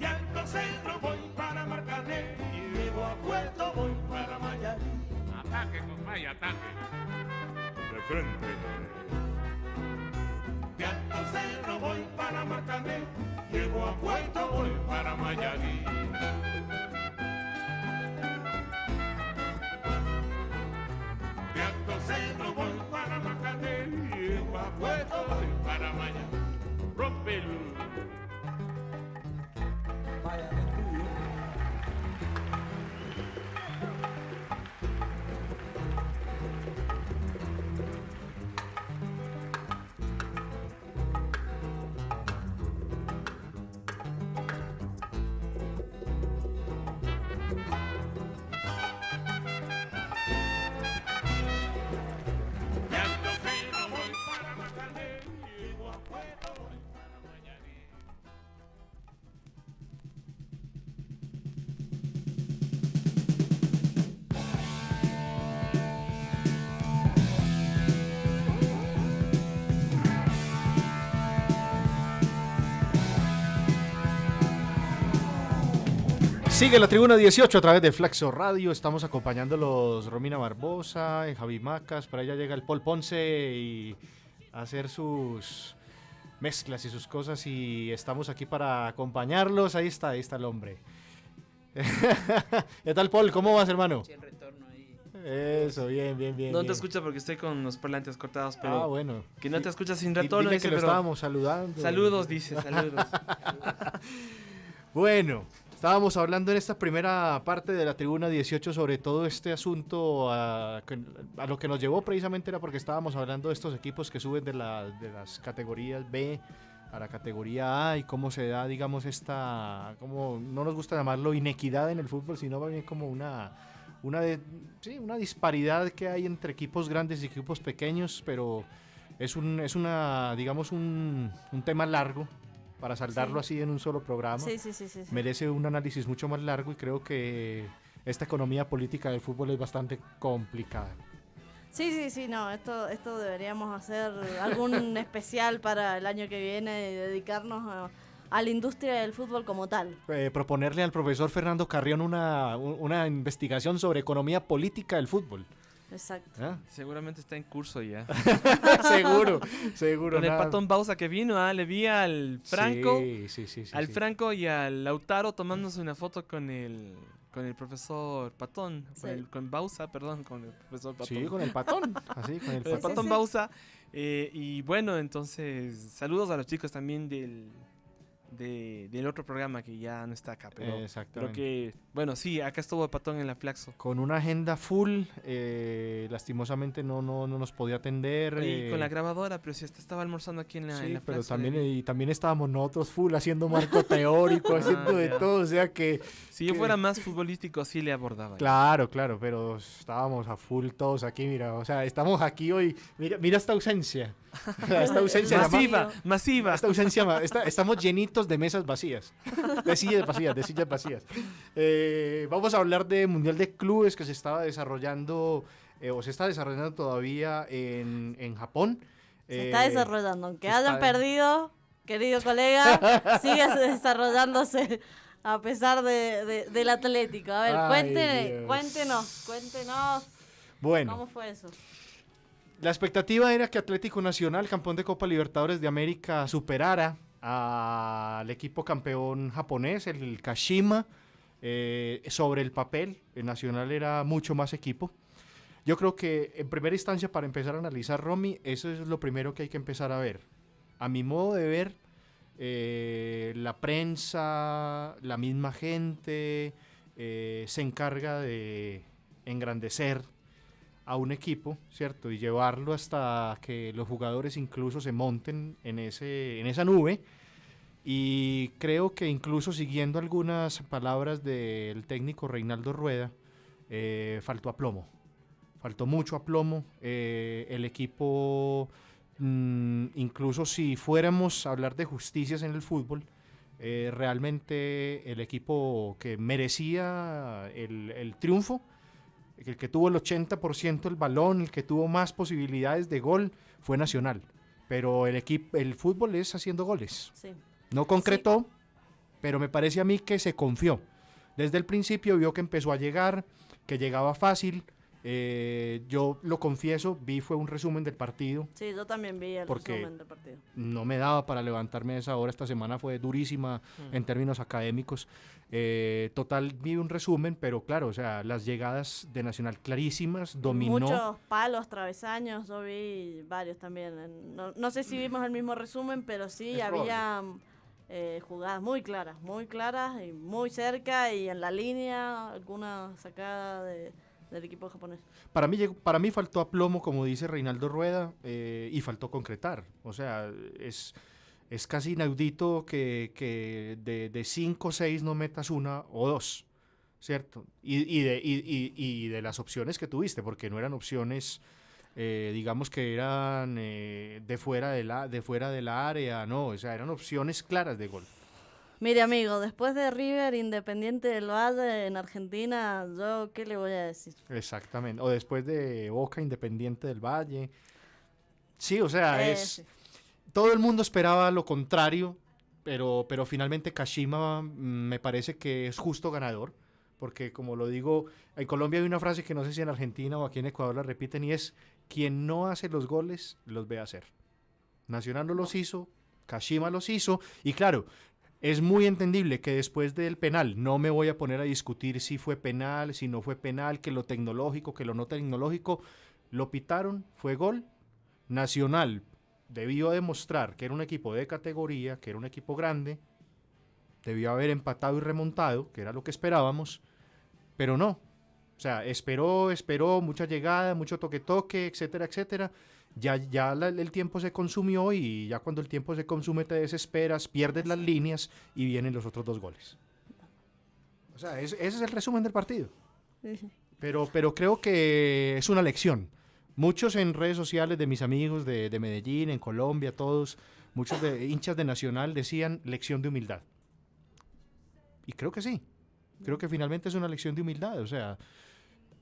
Y al centro voy para Marcané y luego a Puerto voy para Mayarí. Ataque, compadre, ataque. De frente. De Alto Cerro voy para Marcané, llego a Puerto voy para Mayarí. De Alto Cerro voy para Marcané, llego a Puerto voy para Mayarí. Rómpelo. De Alto Cerro voy para Marcané, llego a Puerto voy para Mayarí. Sigue la Tribuna 18 a través de Flaxo Radio. Estamos acompañándolos Romina Barbosa, Javi Macas. Por allá llega el Paul Ponce y a hacer sus mezclas y sus cosas. Y estamos aquí para acompañarlos. Ahí está el hombre. ¿Qué tal, Paul? ¿Cómo vas, hermano? Sí, el retorno ahí. Eso, bien. No bien. te escucho porque estoy con los parlantes cortados, pero bueno. que no Sí. te escuchas sin Dile retorno. que dice, lo pero estábamos saludando. saludos, dice, saludos. Bueno, estábamos hablando en esta primera parte de la Tribuna 18 sobre todo este asunto a lo que nos llevó precisamente era porque estábamos hablando de estos equipos que suben de las categorías B a la categoría A y cómo se da, digamos, como no nos gusta llamarlo inequidad en el fútbol, sino más bien como una disparidad que hay entre equipos grandes y equipos pequeños, pero es digamos, un tema largo. Para saldarlo así en un solo programa, Sí. merece un análisis mucho más largo y creo que esta economía política del fútbol es bastante complicada. Sí, no, esto deberíamos hacer algún especial para el año que viene y dedicarnos a la industria del fútbol como tal. Proponerle al profesor Fernando Carrión una investigación sobre economía política del fútbol. Exacto. ¿Ah? Seguramente está en curso ya. seguro. Con el nada. patón Bausa que vino, le vi al Franco, Sí, al sí. Franco y al Lautaro tomándose una foto con el profesor Patón, Sí. con Bausa, perdón, con el profesor Patón. Sí, con el patón. Así, con el El patón. Patón sí. Bausa. Y bueno, entonces, saludos a los chicos también del otro programa que ya no está acá, pero creo Exactamente. que, bueno, sí, acá estuvo el Patón en la Flaxo. Con una agenda full, lastimosamente no nos podía atender. Y con la grabadora, pero si hasta estaba almorzando aquí en la Sí, en la pero Flaxo, también, le vi. y también estábamos nosotros full haciendo marco teórico, haciendo de ya. todo, o sea que... Si yo que- fuera más futbolístico, sí le abordaba. Claro, pero estábamos a full todos aquí, mira, o sea, estamos aquí hoy, mira esta ausencia, esta ausencia, Masiva. esta ausencia, estamos llenitos de mesas vacías, de sillas vacías. Vamos a hablar de Mundial de Clubes que se estaba desarrollando, o se está desarrollando todavía en Japón. Se está desarrollando. Aunque se hayan está- perdido, querido colega, sigue desarrollándose A pesar del Atlético. A ver, Ay, Dios. cuéntenos. Bueno, ¿Cómo fue eso? la expectativa era que Atlético Nacional, campeón de Copa Libertadores de América, superara al equipo campeón japonés, el Kashima. Sobre el papel, el Nacional era mucho más equipo. Yo creo que en primera instancia, para empezar a analizar, Romy, eso es lo primero que hay que empezar a ver. A mi modo de ver, la prensa, la misma gente, se encarga de engrandecer a un equipo, ¿cierto? Y llevarlo hasta que los jugadores incluso se monten en esa nube. Y creo que incluso siguiendo algunas palabras del técnico Reinaldo Rueda, faltó aplomo. Faltó mucho aplomo. El equipo, incluso si fuéramos a hablar de justicias en el fútbol, realmente el equipo que merecía el triunfo, el que tuvo el 80% del balón, el que tuvo más posibilidades de gol, fue Nacional. Pero el fútbol es haciendo goles. Sí. No concretó, pero me parece a mí que se confió. Desde el principio vio que empezó a llegar, que llegaba fácil. Yo lo confieso, fue un resumen del partido. Sí, yo también vi el Porque resumen del partido. no me daba para levantarme a esa hora. Esta semana fue durísima en términos académicos. Total, vi un resumen, pero claro, o sea, las llegadas de Nacional clarísimas, dominó. Muchos palos, travesaños, yo vi varios también. No sé si vimos el mismo resumen, pero sí Es había jugadas muy claras y muy cerca y en la línea, alguna sacada del equipo japonés. Para mí faltó aplomo, como dice Reinaldo Rueda, y faltó concretar. O sea, es casi inaudito que de 5 o 6 no metas una o dos, ¿cierto? Y de las opciones que tuviste, porque no eran opciones, digamos que eran de fuera de la área, no, o sea, eran opciones claras de gol. Mire, amigo, después de River Independiente del Valle en Argentina, ¿yo qué le voy a decir? Exactamente, o después de Boca Independiente del Valle. Sí, o sea, Sí. todo el mundo esperaba lo contrario, pero finalmente Kashima me parece que es justo ganador, porque como lo digo, en Colombia hay una frase que no sé si en Argentina o aquí en Ecuador la repiten y es: quien no hace los goles, los ve hacer. Nacional no los hizo, Kashima los hizo, y claro, es muy entendible que después del penal, no me voy a poner a discutir si fue penal, si no fue penal, que lo tecnológico, que lo no tecnológico, lo pitaron, fue gol. Nacional debió demostrar que era un equipo de categoría, que era un equipo grande, debió haber empatado y remontado, que era lo que esperábamos, pero no. O sea, esperó, mucha llegada, mucho toque, etcétera, etcétera. Ya el tiempo se consumió y ya cuando el tiempo se consume te desesperas, pierdes las líneas y vienen los otros 2 goles. O sea, ese es el resumen del partido. Pero creo que es una lección. Muchos en redes sociales de mis amigos de Medellín, en Colombia, todos, muchos hinchas de Nacional decían lección de humildad. Y creo que sí. Creo que finalmente es una lección de humildad. O sea,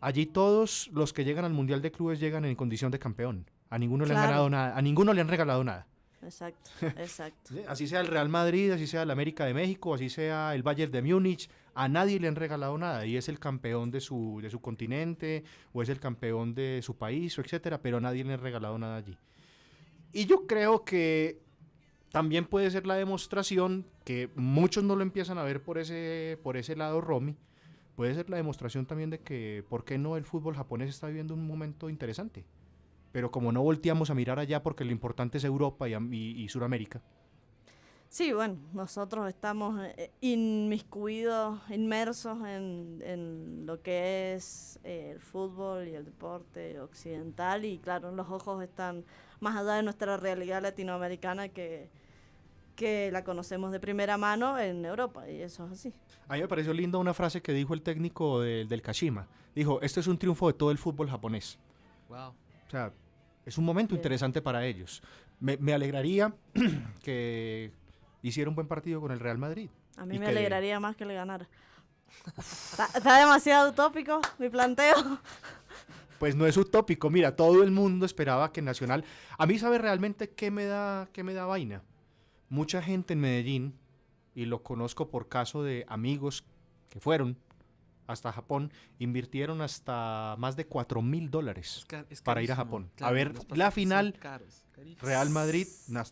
allí todos los que llegan al Mundial de Clubes llegan en condición de campeón. A ninguno le han ganado nada, a ninguno le han regalado nada. Exacto. ¿Sí? Así sea el Real Madrid, así sea el América de México, así sea el Bayern de Múnich, a nadie le han regalado nada y es el campeón de su continente o es el campeón de su país, o etcétera, pero a nadie le han regalado nada allí. Y yo creo que también puede ser la demostración, que muchos no lo empiezan a ver por ese lado, Romy, puede ser la demostración también de que, ¿por qué no el fútbol japonés está viviendo un momento interesante? Pero como no volteamos a mirar allá porque lo importante es Europa y Sudamérica. Sí, bueno, nosotros estamos inmiscuidos, inmersos en lo que es el fútbol y el deporte occidental y claro, los ojos están más allá de nuestra realidad latinoamericana que la conocemos de primera mano en Europa y eso es así. A mí me pareció linda una frase que dijo el técnico del Kashima. Dijo, este es un triunfo de todo el fútbol japonés. Wow. O sea, es un momento Bien. interesante para ellos. Me alegraría que hiciera un buen partido con el Real Madrid. A mí Y me que- alegraría más que le ganara. Está demasiado utópico mi planteo. Pues no es utópico. Mira, todo el mundo esperaba que Nacional... A mí, ¿sabe realmente qué me da vaina? Mucha gente en Medellín y lo conozco por caso de amigos que fueron hasta Japón, invirtieron hasta más de $4,000 para ir a Japón. A ver la final Real Madrid,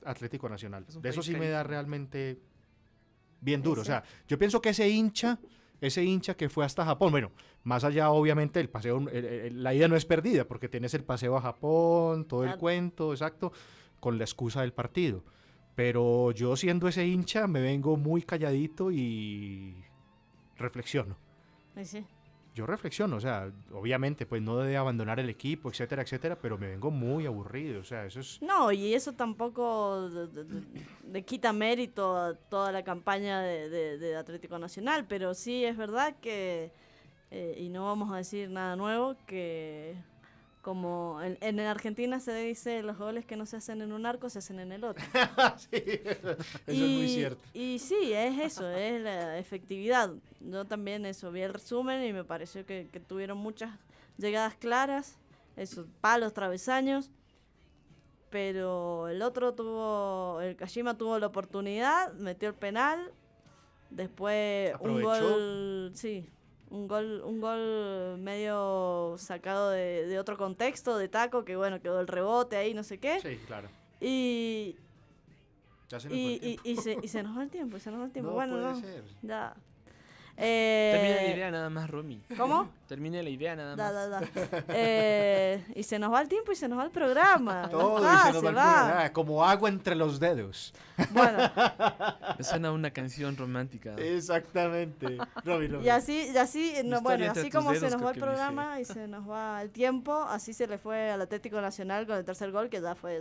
Atlético Nacional. Es un De eso país sí me da carísimo. realmente bien duro. O Sí. sea, yo pienso que ese hincha que fue hasta Japón, bueno, más allá obviamente el paseo, la ida no es perdida porque tienes el paseo a Japón, todo el Ah. cuento, exacto, con la excusa del partido. Pero yo siendo ese hincha me vengo muy calladito y reflexiono. Ay, sí. Yo reflexiono, o sea, obviamente pues no debe abandonar el equipo, etcétera, etcétera, pero me vengo muy aburrido, o sea, eso es... No, y eso tampoco le quita mérito a toda la campaña de Atlético Nacional, pero sí es verdad que, y no vamos a decir nada nuevo, que como en Argentina se dice los goles que no se hacen en un arco se hacen en el otro. Sí, eso es muy cierto. Y sí, es eso, es la efectividad. Yo también eso, vi el resumen y me pareció que tuvieron muchas llegadas claras, esos palos, travesaños, pero el Kashima tuvo la oportunidad, metió el penal, después un Aprovechó. gol, sí, un gol medio sacado de otro contexto, de taco, que bueno, quedó el rebote ahí, no sé qué, Sí, claro. y... Ya se nos fue el tiempo. Y se nos va el tiempo, se nos va el tiempo. No bueno, puede no, ser. ya. Termina la idea nada más, Romy. ¿Cómo? Termina la idea nada Da, más. da, da. Y se nos va el tiempo y se nos va el programa. Todo Ya y está, se nos se va el va. programa, como agua entre los dedos. Bueno, Me suena una canción romántica. Exactamente. Romy. y así, no, Historia bueno, entre así tus como se dedos, nos va el creo que dice. programa y se nos va el tiempo, así se le fue al Atlético Nacional con el tercer gol, que ya fue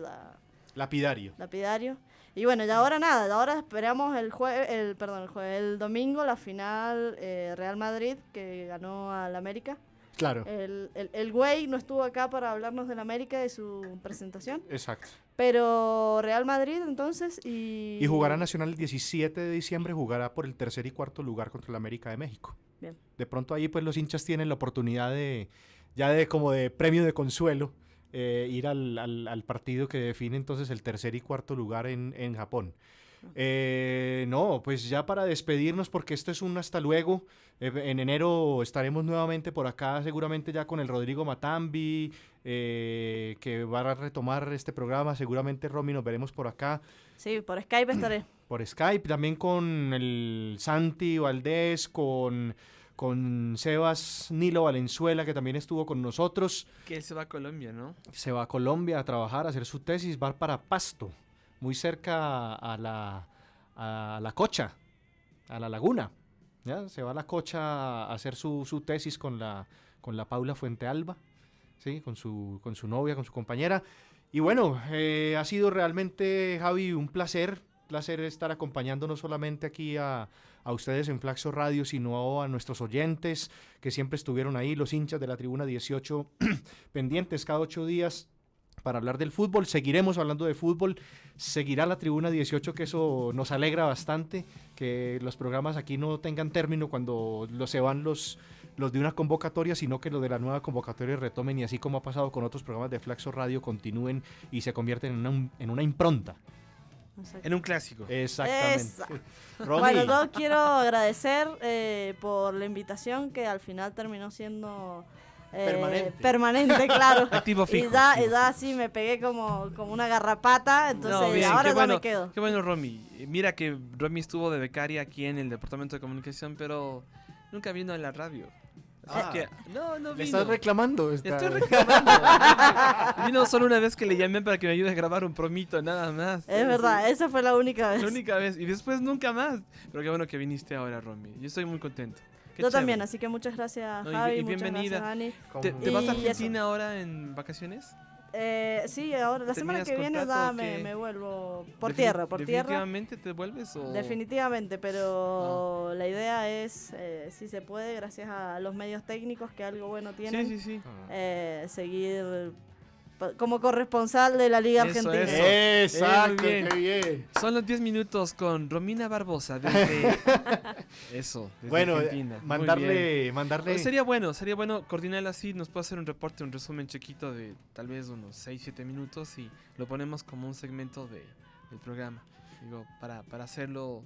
Lapidario. lapidario. Y bueno, y ahora nada, ahora esperamos el domingo la final Real Madrid, que ganó al América. Claro. El güey no estuvo acá para hablarnos del América de su presentación, Exacto. pero Real Madrid entonces Y jugará Nacional el 17 de diciembre, jugará por el tercer y cuarto lugar contra el América de México. Bien. De pronto ahí pues los hinchas tienen la oportunidad de como de premio de consuelo, ir al partido que define entonces el tercer y cuarto lugar en Japón. No, pues ya para despedirnos, porque esto es un hasta luego. En enero estaremos nuevamente por acá, seguramente ya con el Rodrigo Matambi, que va a retomar este programa. Seguramente, Romy, nos veremos por acá, Sí, por Skype estaré. por Skype, también con el Santi Valdés, con Sebas Nilo Valenzuela, que también estuvo con nosotros. Que él se va a Colombia, ¿no? Se va a Colombia a trabajar, a hacer su tesis, va para Pasto, muy cerca a la Cocha, a la laguna. ¿Ya? Se va a la Cocha a hacer su tesis con la Paula Fuentealba, ¿sí? Con su novia, con su compañera. Y bueno, ha sido realmente, Javi, un placer estar acompañando no solamente aquí a ustedes en Flaxo Radio, sino a nuestros oyentes que siempre estuvieron ahí, los hinchas de la Tribuna 18, pendientes cada 8 días para hablar del fútbol. Seguiremos hablando de fútbol, seguirá la Tribuna 18, que eso nos alegra bastante, que los programas aquí no tengan término cuando se van los de una convocatoria, sino que los de la nueva convocatoria retomen, y así como ha pasado con otros programas de Flaxo Radio, continúen y se convierten en una impronta. Exacto. En un clásico. Exactamente. Esa. Romy, Bueno, yo quiero agradecer por la invitación que al final terminó siendo permanente, claro. Activo fijo. Y ya sí me pegué como una garrapata, entonces No, bien, ahora qué ya bueno, me quedo. Qué bueno, Romy. Mira que Romy estuvo de becaria aquí en el departamento de comunicación, pero nunca vino a la radio. Así Ah. que, no le vino. estás reclamando. Estoy reclamando. Vino solo una vez que le llamé para que me ayude a grabar un promito, nada más. Es verdad, esa fue la única vez. La única vez. Y después nunca más. Pero qué bueno que viniste ahora, Romy. Yo estoy muy contento. Qué Yo también, chévere. así que muchas gracias No, y Javi, y muchas bienvenida. gracias Dani. ¿Te vas a Y eso. Argentina ahora en vacaciones? Sí, ahora la semana ¿Tenías que viene contrato ya o qué? me vuelvo por Defini- tierra. ¿Definitivamente te vuelves o...? Definitivamente, pero la idea es, si se puede, gracias a los medios técnicos que algo bueno tienen, Sí, sí, sí. seguir como corresponsal de la Liga Eso, Argentina. eso. Exacto, Muy bien. qué bien. Son los 10 minutos con Romina Barbosa desde... Eso, desde Bueno, Argentina. Muy bien. mandarle. Sería bueno coordinarlo así, nos puede hacer un reporte, un resumen chiquito de tal vez unos 6-7 minutos y lo ponemos como un segmento del programa, digo, para hacerlo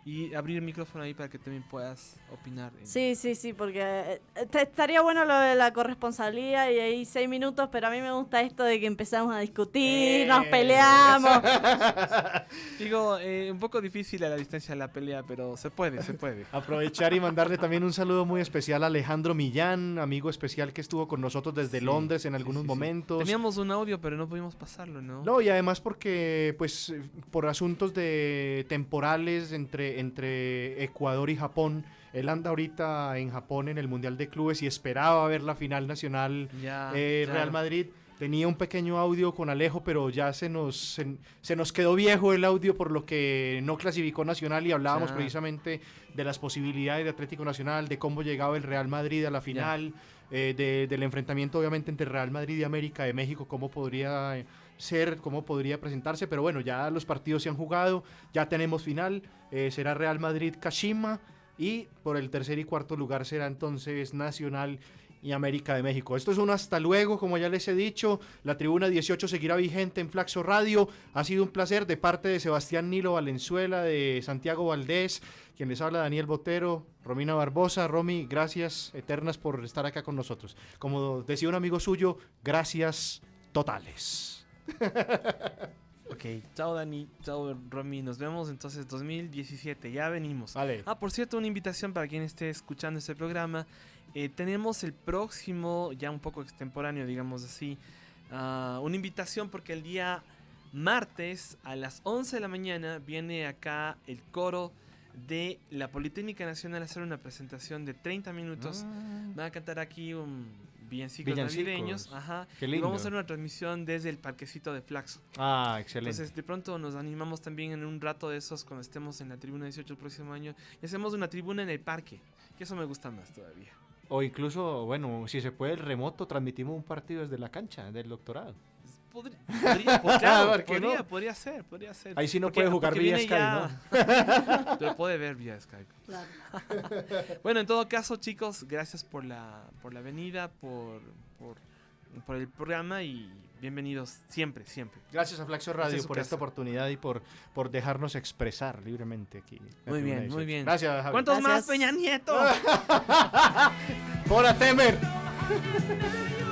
y abrir el micrófono ahí para que también puedas opinar. Sí, porque estaría bueno lo de la corresponsalía y ahí 6 minutos, pero a mí me gusta esto de que empezamos a discutir, nos peleamos. Digo, un poco difícil a la distancia la pelea, pero se puede. Aprovechar y mandarle también un saludo muy especial a Alejandro Millán, amigo especial que estuvo con nosotros desde Sí, Londres en algunos sí. momentos. Teníamos un audio, pero no pudimos pasarlo, ¿no? No, y además porque, pues, por asuntos de temporales entre Ecuador y Japón, él anda ahorita en Japón en el Mundial de Clubes y esperaba ver la final nacional Ya, Real claro. Madrid. Tenía un pequeño audio con Alejo, pero ya se nos quedó viejo el audio, por lo que no clasificó Nacional y hablábamos Ya. precisamente de las posibilidades de Atlético Nacional, de cómo llegaba el Real Madrid a la final, del enfrentamiento obviamente entre Real Madrid y América de México, cómo podría ser, cómo podría presentarse, pero bueno, ya los partidos se han jugado, ya tenemos final, será Real Madrid-Kashima y por el tercer y cuarto lugar será entonces Nacional y América de México. Esto es un hasta luego, como ya les he dicho. La tribuna 18 seguirá vigente en Flaxo Radio. Ha sido un placer de parte de Sebastián Nilo Valenzuela, de Santiago Valdés, quien les habla Daniel Botero, Romina Barbosa. Romy, gracias eternas por estar acá con nosotros. Como decía un amigo suyo, gracias totales. Ok, chao Dani, chao Romy, nos vemos entonces 2017, ya venimos. Vale. Por cierto, una invitación para quien esté escuchando este programa. Tenemos el próximo, ya un poco extemporáneo, digamos así, una invitación porque el día martes a las 11 de la mañana viene acá el coro de la Politécnica Nacional a hacer una presentación de 30 minutos. Van a cantar aquí villancicos navideños. Ajá. Qué Y lindo. vamos a hacer una transmisión desde el parquecito de Flaxo. Ah, excelente. Entonces, de pronto nos animamos también en un rato de esos cuando estemos en la tribuna 18 el próximo año y hacemos una tribuna en el parque, que eso me gusta más todavía. O incluso, bueno, si se puede el remoto, transmitimos un partido desde la cancha del doctorado. Claro, ¿Por qué no? podría ser. Ahí sí no Porque- puede jugar porque vía viene Skype, ¿no? Lo puede ver vía Skype. Claro. Bueno, en todo caso, chicos, gracias por la venida, por el programa y bienvenidos siempre. Gracias a Flaxo Esta Radio es su por casa. esta oportunidad y por dejarnos expresar libremente aquí. en la Muy Tribuna bien, 18. muy bien. Gracias, Javi. ¿Cuántos Gracias. más, Peña Nieto? ¡Hola, Temer! Thank you.